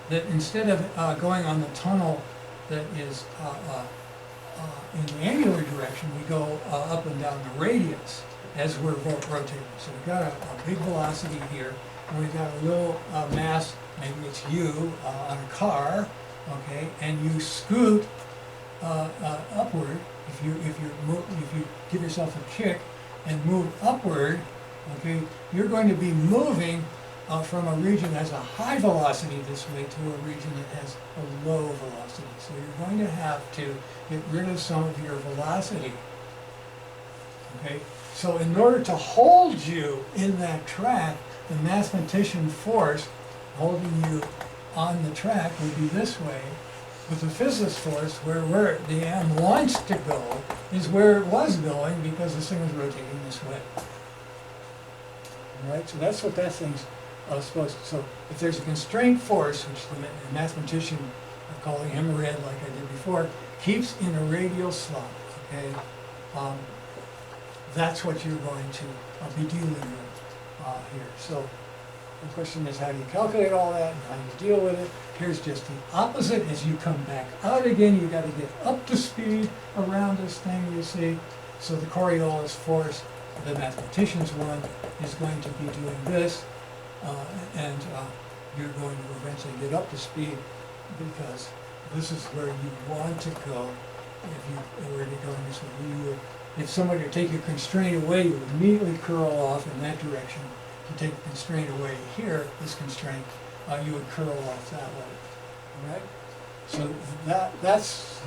that instead of going on the tunnel that is in the angular direction, we go up and down the radius as we're rotating. So we've got a big velocity here, and we've got a little mass, maybe it's you, on a car, okay, and you scoot upward. If you give yourself a kick and move upward, okay, you're going to be moving from a region that has a high velocity this way to a region that has a low velocity. So you're going to have to get rid of some of your velocity. Okay, so in order to hold you in that track, the mathematician force holding you on the track would be this way. With the physicist force, where the M wants to go is where it was going because this thing was rotating this way. All right, so that's what that thing's supposed to. So if there's a constraint force, which the mathematician, I'm calling him red like I did before, keeps in a radial slot, okay, that's what you're going to be dealing with here. So the question is, how do you calculate all that and how do you deal with it? Here's just the opposite. As you come back out again, you've got to get up to speed around this thing, you see. So the Coriolis force, the mathematician's one, is going to be doing this, and you're going to eventually get up to speed because this is where you want to go. If you were going this way, you would, if somebody would take your constraint away, you would immediately curl off in that direction. To take the constraint away here, this constraint, you would curl off that way. All right? So that's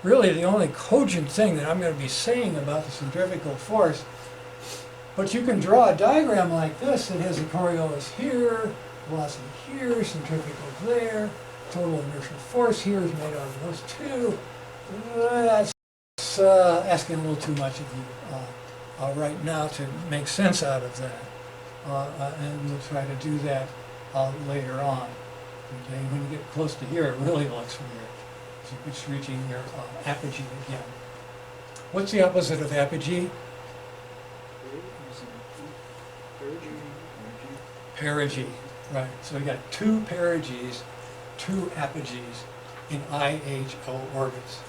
really the only cogent thing that I'm going to be saying about the centrifugal force. But you can draw a diagram like this that has a Coriolis here, velocity here, centrifugal there, total inertial force here is made out of those two. That's asking a little too much of you right now to make sense out of that. And we'll try to do that later on. Okay, when you get close to here, it really looks weird. It's reaching your apogee again. What's the opposite of apogee? Perigee. Right. So we got two perigees, two apogees in IHO orbits.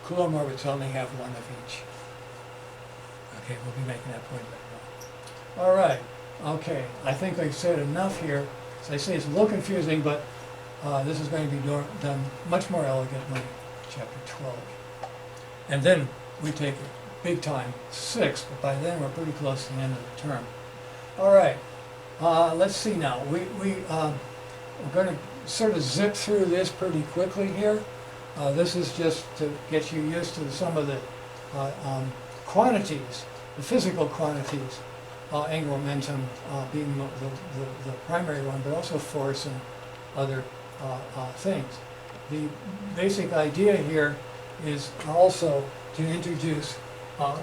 Coulomb orbits only have one of each. Okay, we'll be making that point later on. All right. Okay, I think I've said enough here. As I say, it's a little confusing, but this is going to be done much more elegantly in chapter 12. And then we take it big time, 6, but by then we're pretty close to the end of the term. All right, let's see now. We're going to sort of zip through this pretty quickly here. This is just to get you used to some of the quantities, the physical quantities. Angular momentum being the primary one, but also force and other things. The basic idea here is also to introduce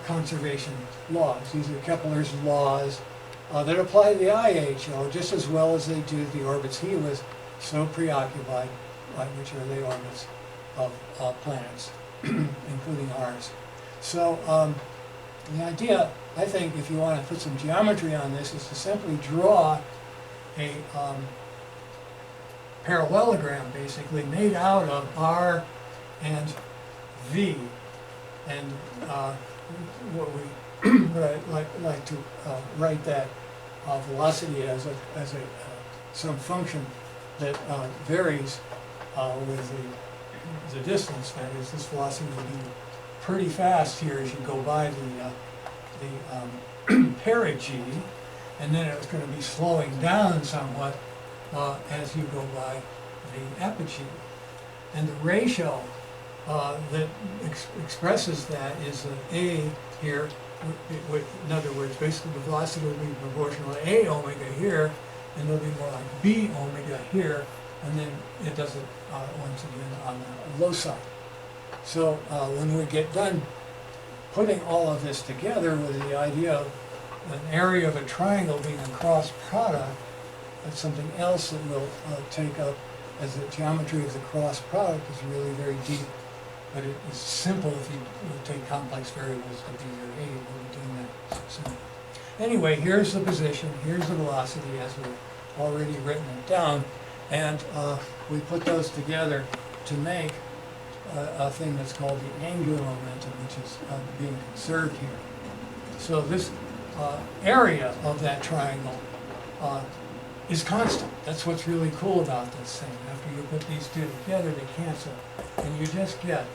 conservation laws. These are Kepler's laws that apply to the IHO just as well as they do the orbits he was so preoccupied by, which are the orbits of planets, including ours. So the idea, I think, if you want to put some geometry on this, is to simply draw a parallelogram, basically, made out of R and V. And what I'd like to write that velocity as some function that varies with the distance. That is, this velocity will be pretty fast here as you go by the perigee, and then it's going to be slowing down somewhat as you go by the apogee. And the ratio that expresses that is that A here, in other words, basically the velocity will be proportional to A omega here, and it'll be more like B omega here, and then it does it once again on the loci. So when we get done putting all of this together with the idea of an area of a triangle being a cross product, that's something else that we'll take up, as the geometry of the cross product is really very deep, but it is simple if you take complex variables to be your aid. We'll be doing that soon. Anyway, here's the position, here's the velocity as we've already written it down, and we put those together to make a thing that's called the angular momentum, which is being conserved here. So this area of that triangle is constant. That's what's really cool about this thing. After you put these two together, they cancel, and you just get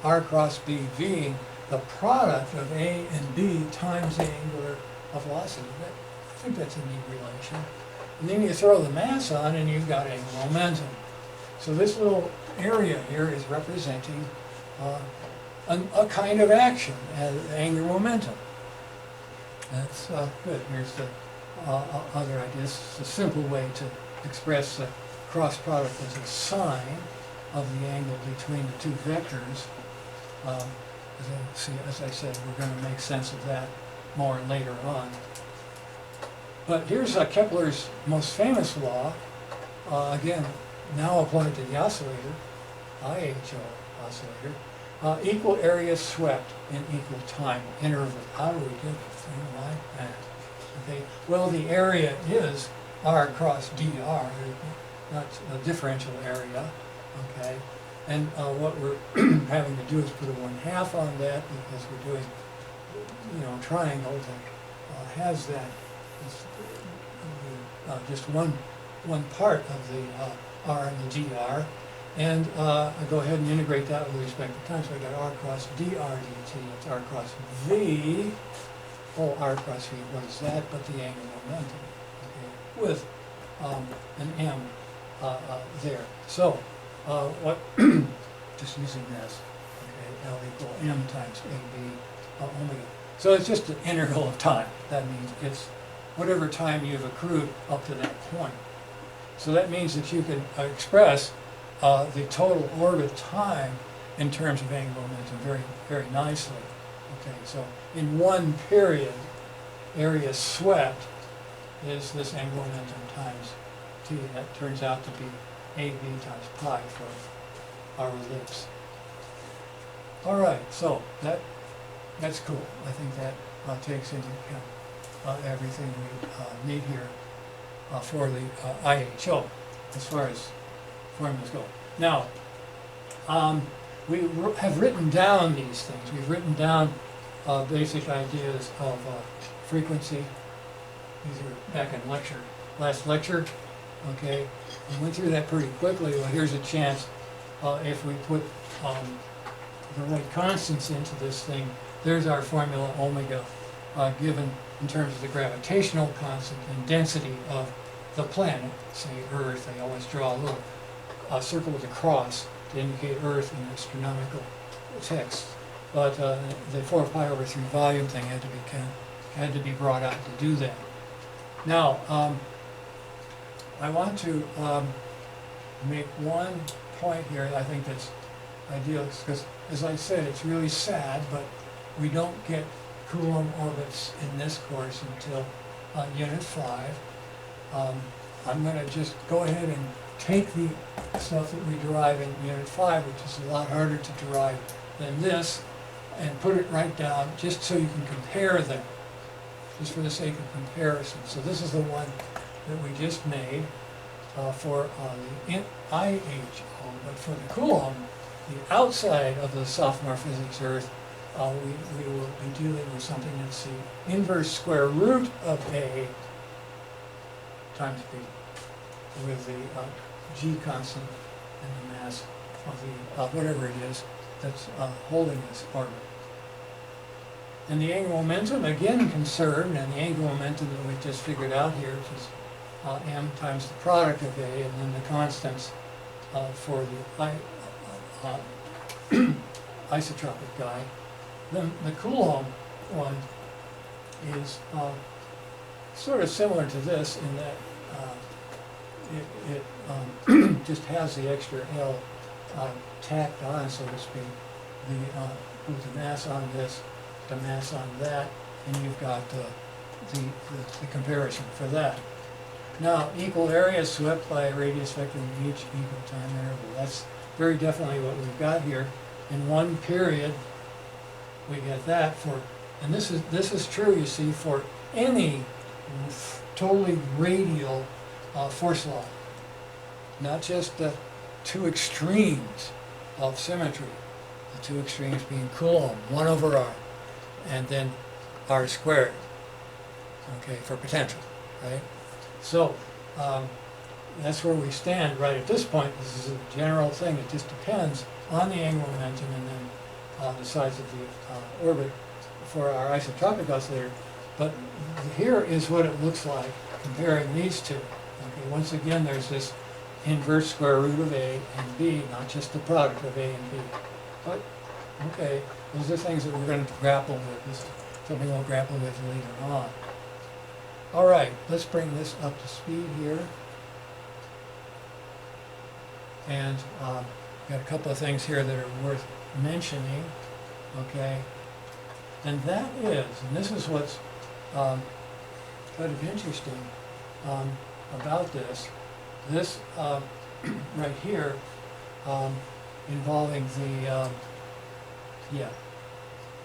R cross B being the product of A and B times the angular velocity. I think that's a neat relation. And then you throw the mass on, and you've got angular momentum. So this little area here is representing a kind of action, angular momentum. That's good. Here's the other idea. This is a simple way to express the cross product as a sine of the angle between the two vectors. As I said, we're going to make sense of that more later on. But here's Kepler's most famous law, again, now applied to the oscillator, IHO oscillator. Equal area swept in equal time interval. How do we get a thing like that? Okay. Well, the area is R cross dr, not a differential area. Okay. And what we're having to do is put a 1/2 on that, because we're doing, triangle that has that. Just one part of the R and the dr, and I go ahead and integrate that with respect to time. So I got R cross dr dt. It's R cross v. Oh, R cross v. What is that? But the angular momentum, okay, with an m there. So what? Just using this. Okay, L equal m times ab omega. So it's just an integral of time. That means it's whatever time you've accrued up to that point. So that means that you can express the total orbit time in terms of angular momentum very, very nicely. Okay, so in one period, area swept is this angular momentum times t. That turns out to be ab times pi for our ellipse. All right, so that's cool. I think that takes into account everything we need here for the IHO as far as formulas go. Now, we have written down these things. We've written down basic ideas of frequency. These are back in last lecture. Okay, we went through that pretty quickly. Well, here's a chance if we put the right constants into this thing. There's our formula omega given in terms of the gravitational constant and density of the planet, say Earth. They always draw a little circle with a cross to indicate Earth in astronomical text. But the 4 pi over 3 volume thing had to be brought out to do that. Now, I want to make one point here that I think that's ideal, because, as I said, it's really sad, but we don't get Coulomb orbits in this course until Unit 5. I'm going to just go ahead and take the stuff that we derive in Unit 5, which is a lot harder to derive than this, and put it right down, just so you can compare them, just for the sake of comparison. So this is the one that we just made for the IHO, but for the Coulomb, the outside of the sophomore physics Earth, we will be dealing with something that's the inverse square root of A times B, with the G constant and the mass of the, whatever it is, that's holding this orbit. And the angular momentum, again conserved, and the angular momentum that we just figured out here, which is m times the product of A, and then the constants for the isotropic guy. Then the Coulomb one is sort of similar to this in that it just has the extra L tacked on, so to speak. With the mass on this, the mass on that, and you've got the comparison for that. Now, equal area swept by a radius vector in each equal time interval. That's very definitely what we've got here. In one period, we get that for, and this is true, you see, for any totally radial force law, not just the two extremes of symmetry. The two extremes being Coulomb, 1 over r, and then r squared, okay, for potential, right? So that's where we stand right at this point. This is a general thing. It just depends on the angular momentum and then on the size of the orbit for our isotropic oscillator. But here is what it looks like comparing these two. Okay, once again, there's this inverse square root of A and B, not just the product of A and B. But, okay, those are things that we're going to grapple with. This is something we'll grapple with later on. All right, let's bring this up to speed here. And got a couple of things here that are worth mentioning, okay? And that is, and this is what's kind of interesting about this right here, involving the, yeah,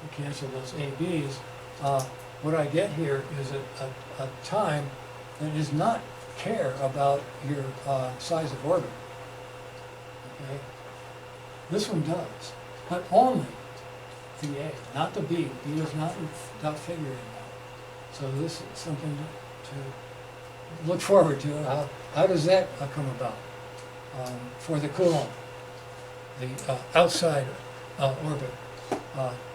we cancel those ABs. What I get here is a time that does not care about your size of orbit. Okay? This one does, but only the A, not the B. B is not figured in that. So this is something to look forward to. How does that come about for the Coulomb, the outside orbit?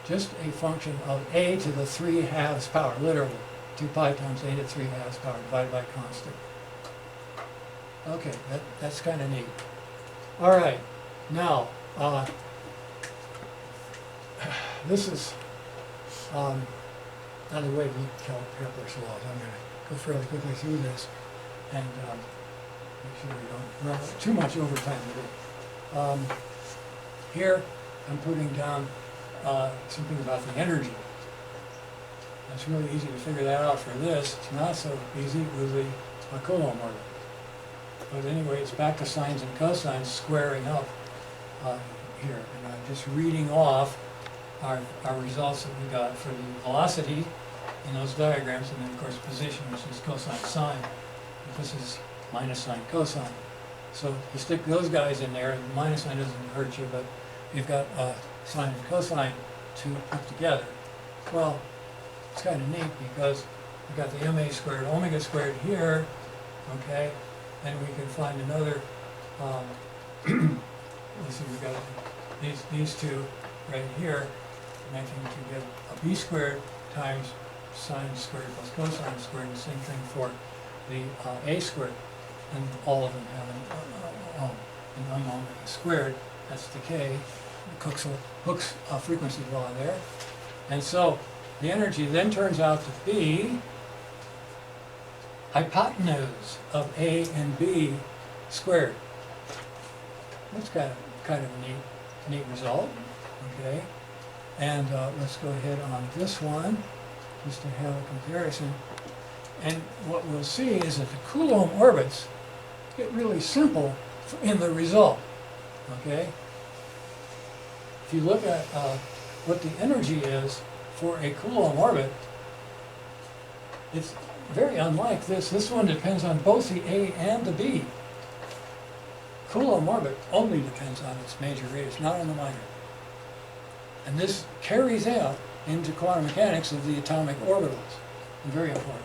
Just a function of A to the 3/2 power, literally 2 pi times A to 3/2 power divided by constant. Okay, that's kind of neat. All right, now this is another way to look at Kepler's laws. I'm going to go fairly quickly through this and make sure we don't run too much overtime today. Here, I'm putting down something about the energy. It's really easy to figure that out for this. It's not so easy with the Coulomb orbit. But anyway, it's back to sines and cosines squaring up here. And I'm just reading off our results that we got for the velocity in those diagrams, and then of course position, which is cosine sine. This is minus sine cosine. So you stick those guys in there, and minus sign doesn't hurt you, but you've got sine and cosine to put together. Well, it's kind of neat because we've got the MA squared, omega squared here, okay, and we can find another, let's see, we've got these two right here, and I think you can get a B squared times sine squared plus cosine squared, the same thing for the A squared, and all of them have an unknown squared, that's the K, Hooke's frequency law there. And so the energy then turns out to be hypotenuse of A and B squared. That's kind of a neat result, okay? And let's go ahead on this one, just to have a comparison. And what we'll see is that the Coulomb orbits get really simple in the result, okay? If you look at what the energy is for a Coulomb orbit, it's very unlike this. This one depends on both the A and the B. Coulomb orbit only depends on its major radius, not on the minor. And this carries out into quantum mechanics of the atomic orbitals. Very important.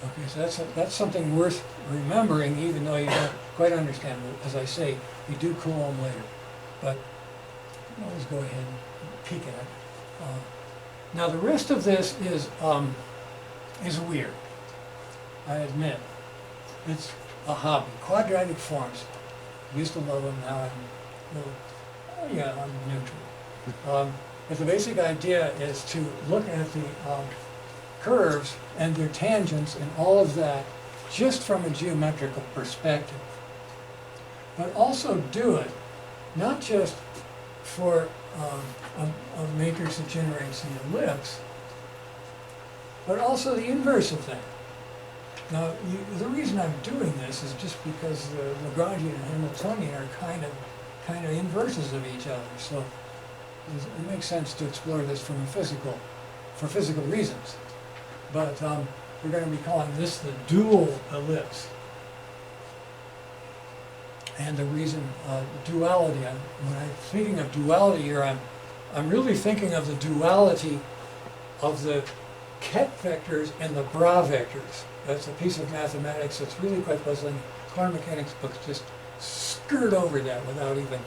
Okay, so that's something worth remembering, even though you don't quite understand. As I say, we do Coulomb later, but you can always go ahead and peek at it. Now the rest of this is weird. I admit, it's a hobby. Quadratic forms. Used to love them. Now I'm neutral. But the basic idea is to look at the curves and their tangents and all of that just from a geometrical perspective. But also do it not just for a matrix that generates the ellipse, but also the inverse of that. Now, the reason I'm doing this is just because the Lagrangian and Hamiltonian are kind of inverses of each other. So it makes sense to explore this for physical reasons. But we're going to be calling this the dual ellipse. And the reason duality, when I'm thinking of duality here, I'm really thinking of the duality of the Ket vectors and the Bra vectors. That's a piece of mathematics that's really quite puzzling. Quantum mechanics books just skirt over that without even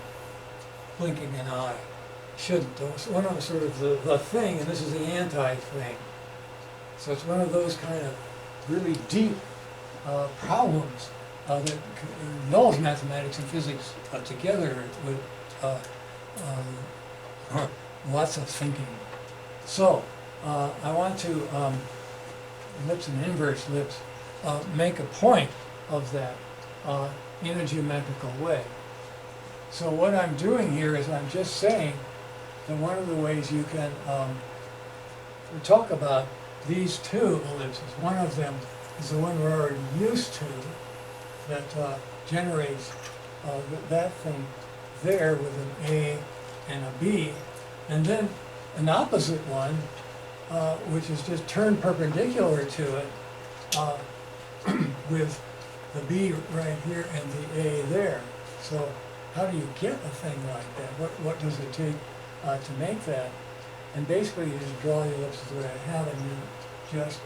blinking an eye. Shouldn't. It's one of sort of the thing, and this is the anti-thing. So it's one of those kind of really deep problems that involves mathematics and physics together with lots of thinking. So I want to ellipse and inverse ellipse make a point of that in a geometrical way. So what I'm doing here is I'm just saying that one of the ways you can talk about these two ellipses, one of them is the one we're already used to that generates that thing there with an A and a B, and then an opposite one which is just turned perpendicular to it with the B right here and the A there. So how do you get a thing like that? What does it take to make that? And basically you just draw the ellipses the way I have it, and you just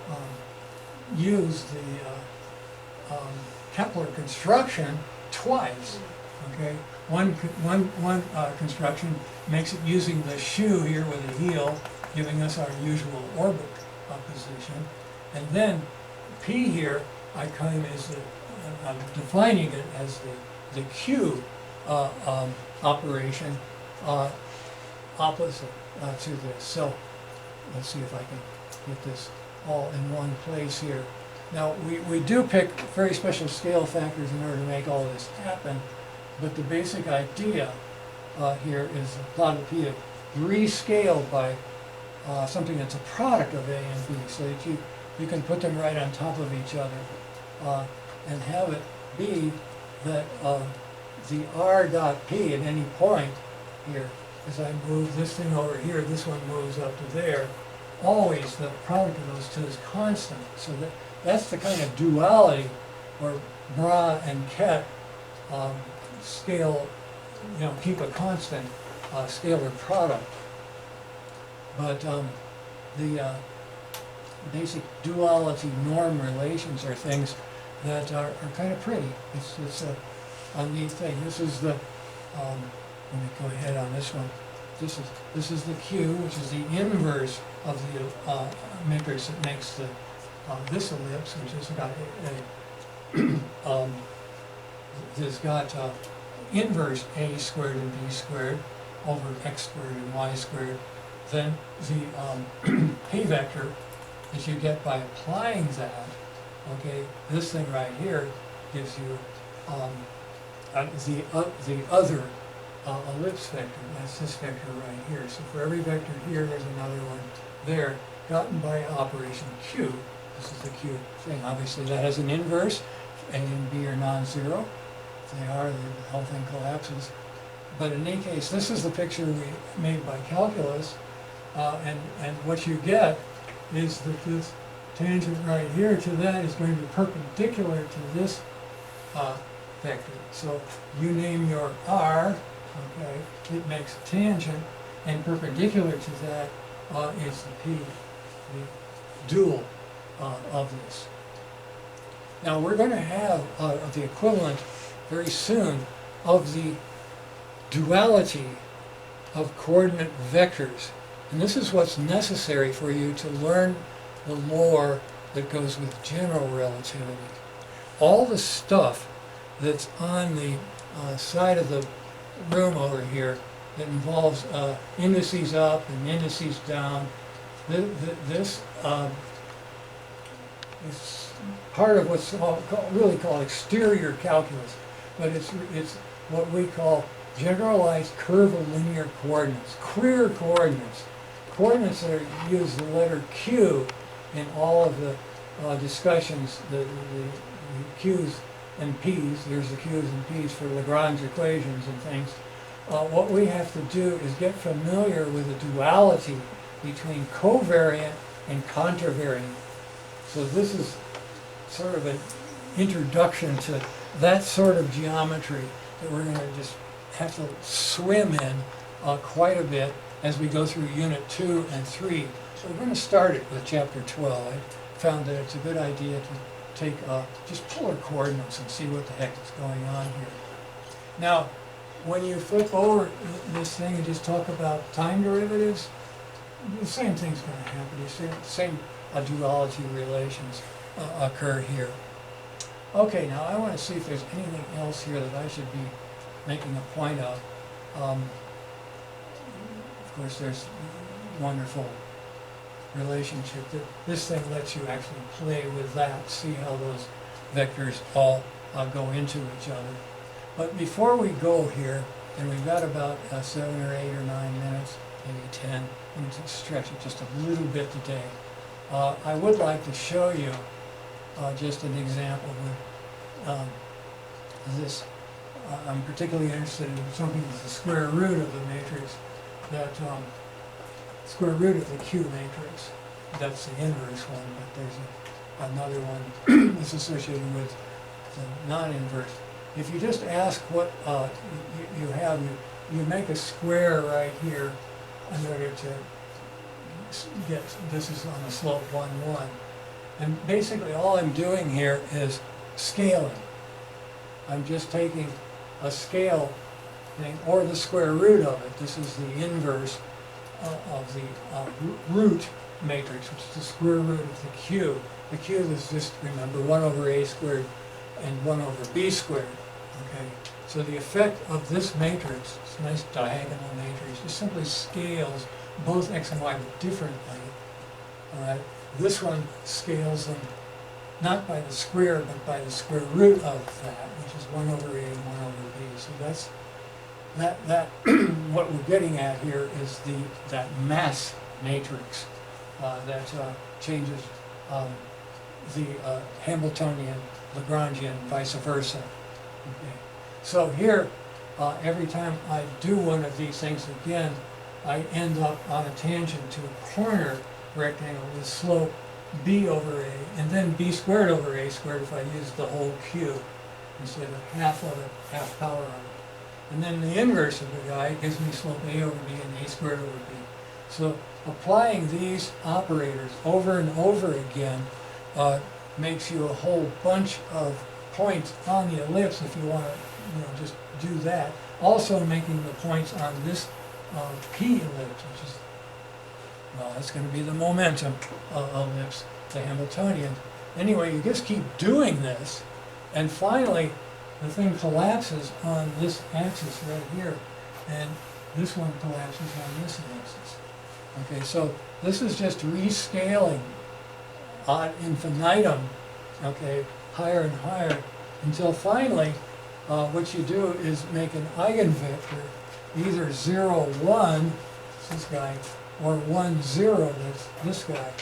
use the Kepler construction twice. Okay, one construction makes it using the shoe here with a heel, giving us our usual orbit position, and then P here I claim is I'm defining it as the Q operation opposite to this. So let's see if I can get this all in one place here. Now we do pick very special scale factors in order to make all this happen, but the basic idea here is the plot of P rescaled by something that's a product of A and B, so that you can put them right on top of each other and have it be that the R dot P at any point here, as I move this thing over here, this one moves up to there, always the product of those two is constant. So that's the kind of duality where Bra and Ket scale, keep a constant scalar product. But the basic duality norm relations are things that are kind of pretty. It's a neat thing. This is the, let me go ahead on this one. This is the Q, which is the inverse of the matrix that makes the this ellipse, which has got has got inverse A squared and B squared over X squared and Y squared. Then the P vector that you get by applying that, okay, this thing right here gives you the other ellipse vector. That's this vector right here. So for every vector here, there's another one there, gotten by operation Q. This is the Q thing. Obviously, that has an inverse. A and B are non-zero. If they are, the whole thing collapses. But in any case, this is the picture we made by calculus, and what you get is that this tangent right here to that is going to be perpendicular to this vector. So you name your r, okay, it makes a tangent, and perpendicular to that is the p, the dual of this. Now we're going to have the equivalent very soon of the duality of coordinate vectors. And this is what's necessary for you to learn the lore that goes with general relativity. All the stuff that's on the side of the room over here that involves indices up and indices down, this is part of what's really called exterior calculus, but it's what we call generalized curvilinear coordinates, queer coordinates, coordinates that use the letter Q in all of the discussions, the Q's and P's. Here's the Q's and P's for Lagrange equations and things. What we have to do is get familiar with the duality between covariant and contravariant. So this is sort of an introduction to that sort of geometry that we're going to just have to swim in quite a bit as we go through Unit 2 and 3. So we're going to start it with Chapter 12. I found that it's a good idea to take just polar coordinates and see what the heck is going on here. Now, when you flip over this thing and just talk about time derivatives, the same thing's going to happen. The same duality relations occur here. Okay, now I want to see if there's anything else here that I should be making a point of. Of course, there's wonderful relationship that this thing lets you actually play with that, see how those vectors all go into each other. But before we go here, and we've got about 7 or 8 or 9 minutes, maybe 10, and to stretch it just a little bit today, I would like to show you just an example with this. I'm particularly interested in something that's the square root of the matrix, that square root of the Q matrix. That's the inverse one, but there's another one that's associated with the non-inverse. If you just ask what you have, you make a square right here in order to get, this is on the slope 1, 1. And basically all I'm doing here is scaling. I'm just taking a scale thing, or the square root of it. This is the inverse of the root matrix, which is the square root of the Q. The Q is just, remember, 1 over a squared and 1 over b squared. Okay, so the effect of this matrix, this nice diagonal matrix, just simply scales both x and y differently. All right, this one scales them not by the square, but by the square root of that, which is 1 over a and 1 over b. So that's what we're getting at here is that mass matrix that changes the Hamiltonian, Lagrangian, vice versa. Okay. So here, every time I do one of these things again, I end up on a tangent to a corner rectangle with slope b over a, and then b squared over a squared if I use the whole Q instead of half of it, half power of it. And then the inverse of the guy gives me slope a over b and a squared over b. So applying these operators over and over again makes you a whole bunch of points on the ellipse if you want to, just do that. Also making the points on this p ellipse, which is, well, that's going to be the momentum ellipse, the Hamiltonian. Anyway, you just keep doing this, and finally the thing collapses on this axis right here, and this one collapses on this axis. Okay, so this is just rescaling ad infinitum, okay, higher and higher, until finally what you do is make an eigenvector, either 0, 1, this guy, or 1, 0, that's this guy,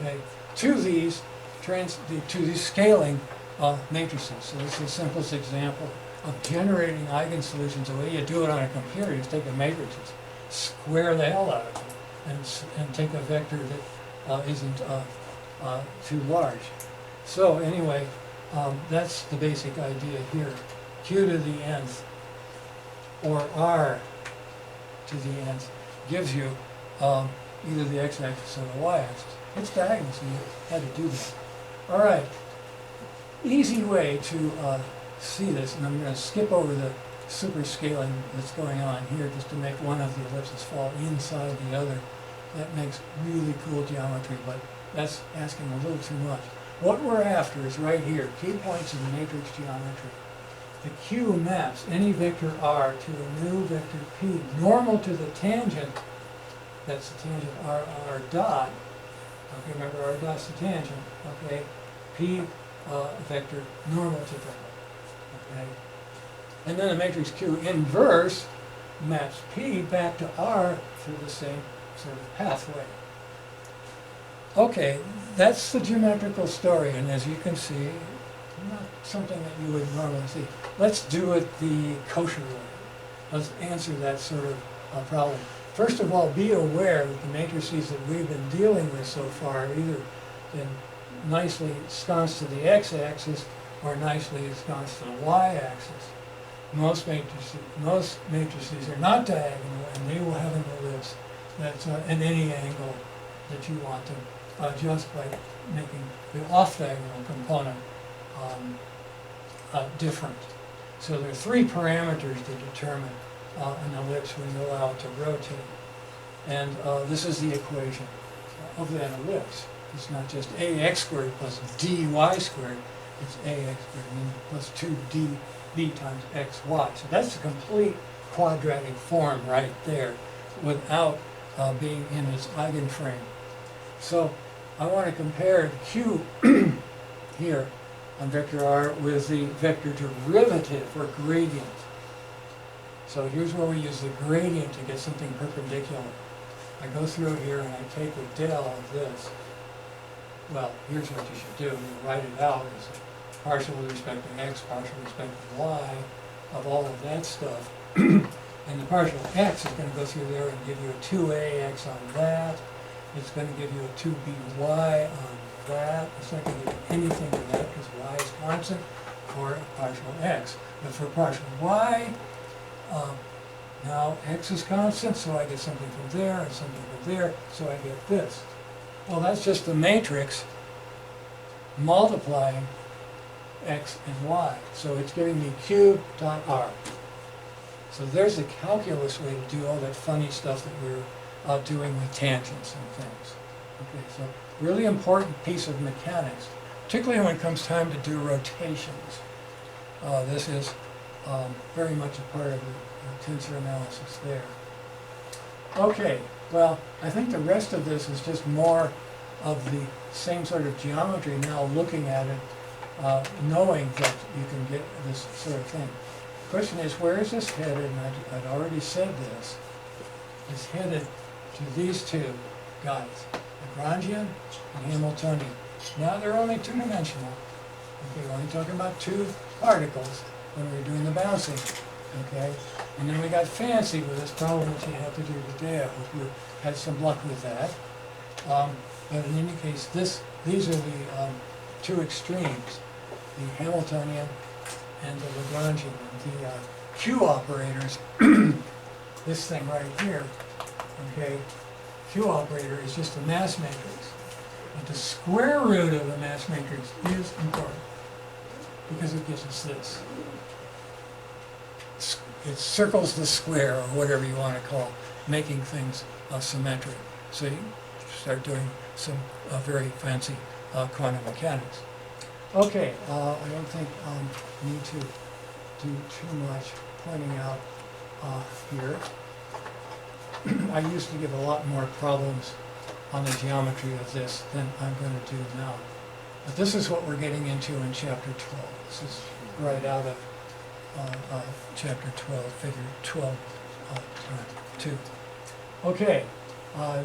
okay, to these scaling matrices. So this is the simplest example of generating eigensolutions, the way you do it on a computer, you just take a matrix, and square the hell out of it, and take a vector that isn't too large. So anyway, that's the basic idea here. Q to the nth, or R to the nth, gives you either the x-axis or the y-axis. It's diagonal, so you had to do that. All right, easy way to see this, and I'm going to skip over the superscaling that's going on here just to make one of the ellipses fall inside the other. That makes really cool geometry, but that's asking a little too much. What we're after is right here, key points in the matrix geometry. The Q maps any vector R to a new vector P, normal to the tangent, that's the tangent R dot. Okay, remember R dot's the tangent, okay? P vector normal to that, okay? And then the matrix Q inverse maps P back to R through the same sort of pathway. Okay, that's the geometrical story, and as you can see, not something that you would normally see. Let's do it the kosher way. Let's answer that sort of problem. First of all, be aware that the matrices that we've been dealing with so far have either been nicely ensconced to the x-axis or nicely ensconced to the y-axis. Most matrices are not diagonal, and they will have an ellipse that's at any angle that you want to just by making the off-diagonal component different. So there are three parameters to determine an ellipse when you allow it to rotate. And this is the equation of that ellipse. It's not just ax squared plus dy squared, it's ax squared plus 2db times xy. So that's a complete quadratic form right there without being in its eigenframe. So I want to compare Q here on vector R with the vector derivative or gradient. So here's where we use the gradient to get something perpendicular. I go through here and I take the del of this. Well, here's what you should do. You write it out as partial with respect to x, partial with respect to y, of all of that stuff. And the partial x is going to go through there and give you a 2ax on that. It's going to give you a 2by on that. It's not going to give you anything to that because y is constant for partial x. But for partial y, now x is constant, so I get something from there and something from there, so I get this. Well, that's just the matrix multiplying x and y. So it's giving me q dot r. So there's the calculus way to do all that funny stuff that we're doing with tangents and things. Okay, so really important piece of mechanics, particularly when it comes time to do rotations. This is very much a part of the tensor analysis there. Okay, well, I think the rest of this is just more of the same sort of geometry now, looking at it, knowing that you can get this sort of thing. The question is, where is this headed? And I'd already said this. It's headed to these two guys, Lagrangian and Hamiltonian. Now they're only two-dimensional. Okay, we're only talking about two particles when we're doing the bouncing. Okay, and then we got fancy with this problem that you have to do today. I hope you had some luck with that. But in any case, these are the two extremes, the Hamiltonian and the Lagrangian. And the Q operators, this thing right here, okay, Q operator is just a mass matrix. But the square root of the mass matrix is important because it gives us this. It circles the square, or whatever you want to call, making things symmetric. So you start doing some very fancy quantum mechanics. Okay, I don't think I need to do too much pointing out here. I used to give a lot more problems on the geometry of this than I'm going to do now. But this is what we're getting into in chapter 12. This is right out of chapter 12, figure 12, 2. Okay,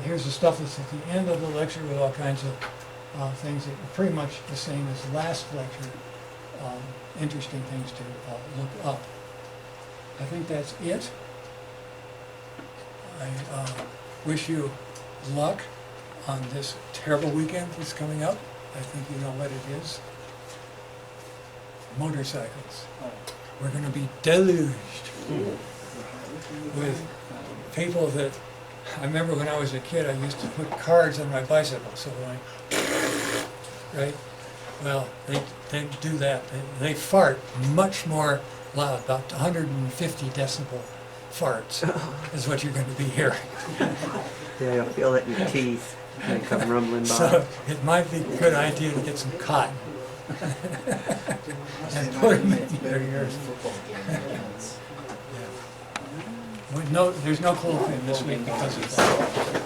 here's the stuff that's at the end of the lecture with all kinds of things that are pretty much the same as last lecture. interesting things to look up. I think that's it. I wish you luck on this terrible weekend that's coming up. I think you know what it is. Motorcycles. We're going to be deluged with people that, I remember when I was a kid, I used to put cards on my bicycle, so when right? Well, they do that. They fart much more loud, about 150 decibel farts is what you're going to be hearing. Yeah, you'll feel it in your teeth. They come rumbling by. So it might be a good idea to get some cotton and put them in your ears. There's no Coulomb this week because of that.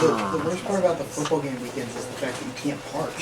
The worst part about the football game weekends is the fact that you can't park.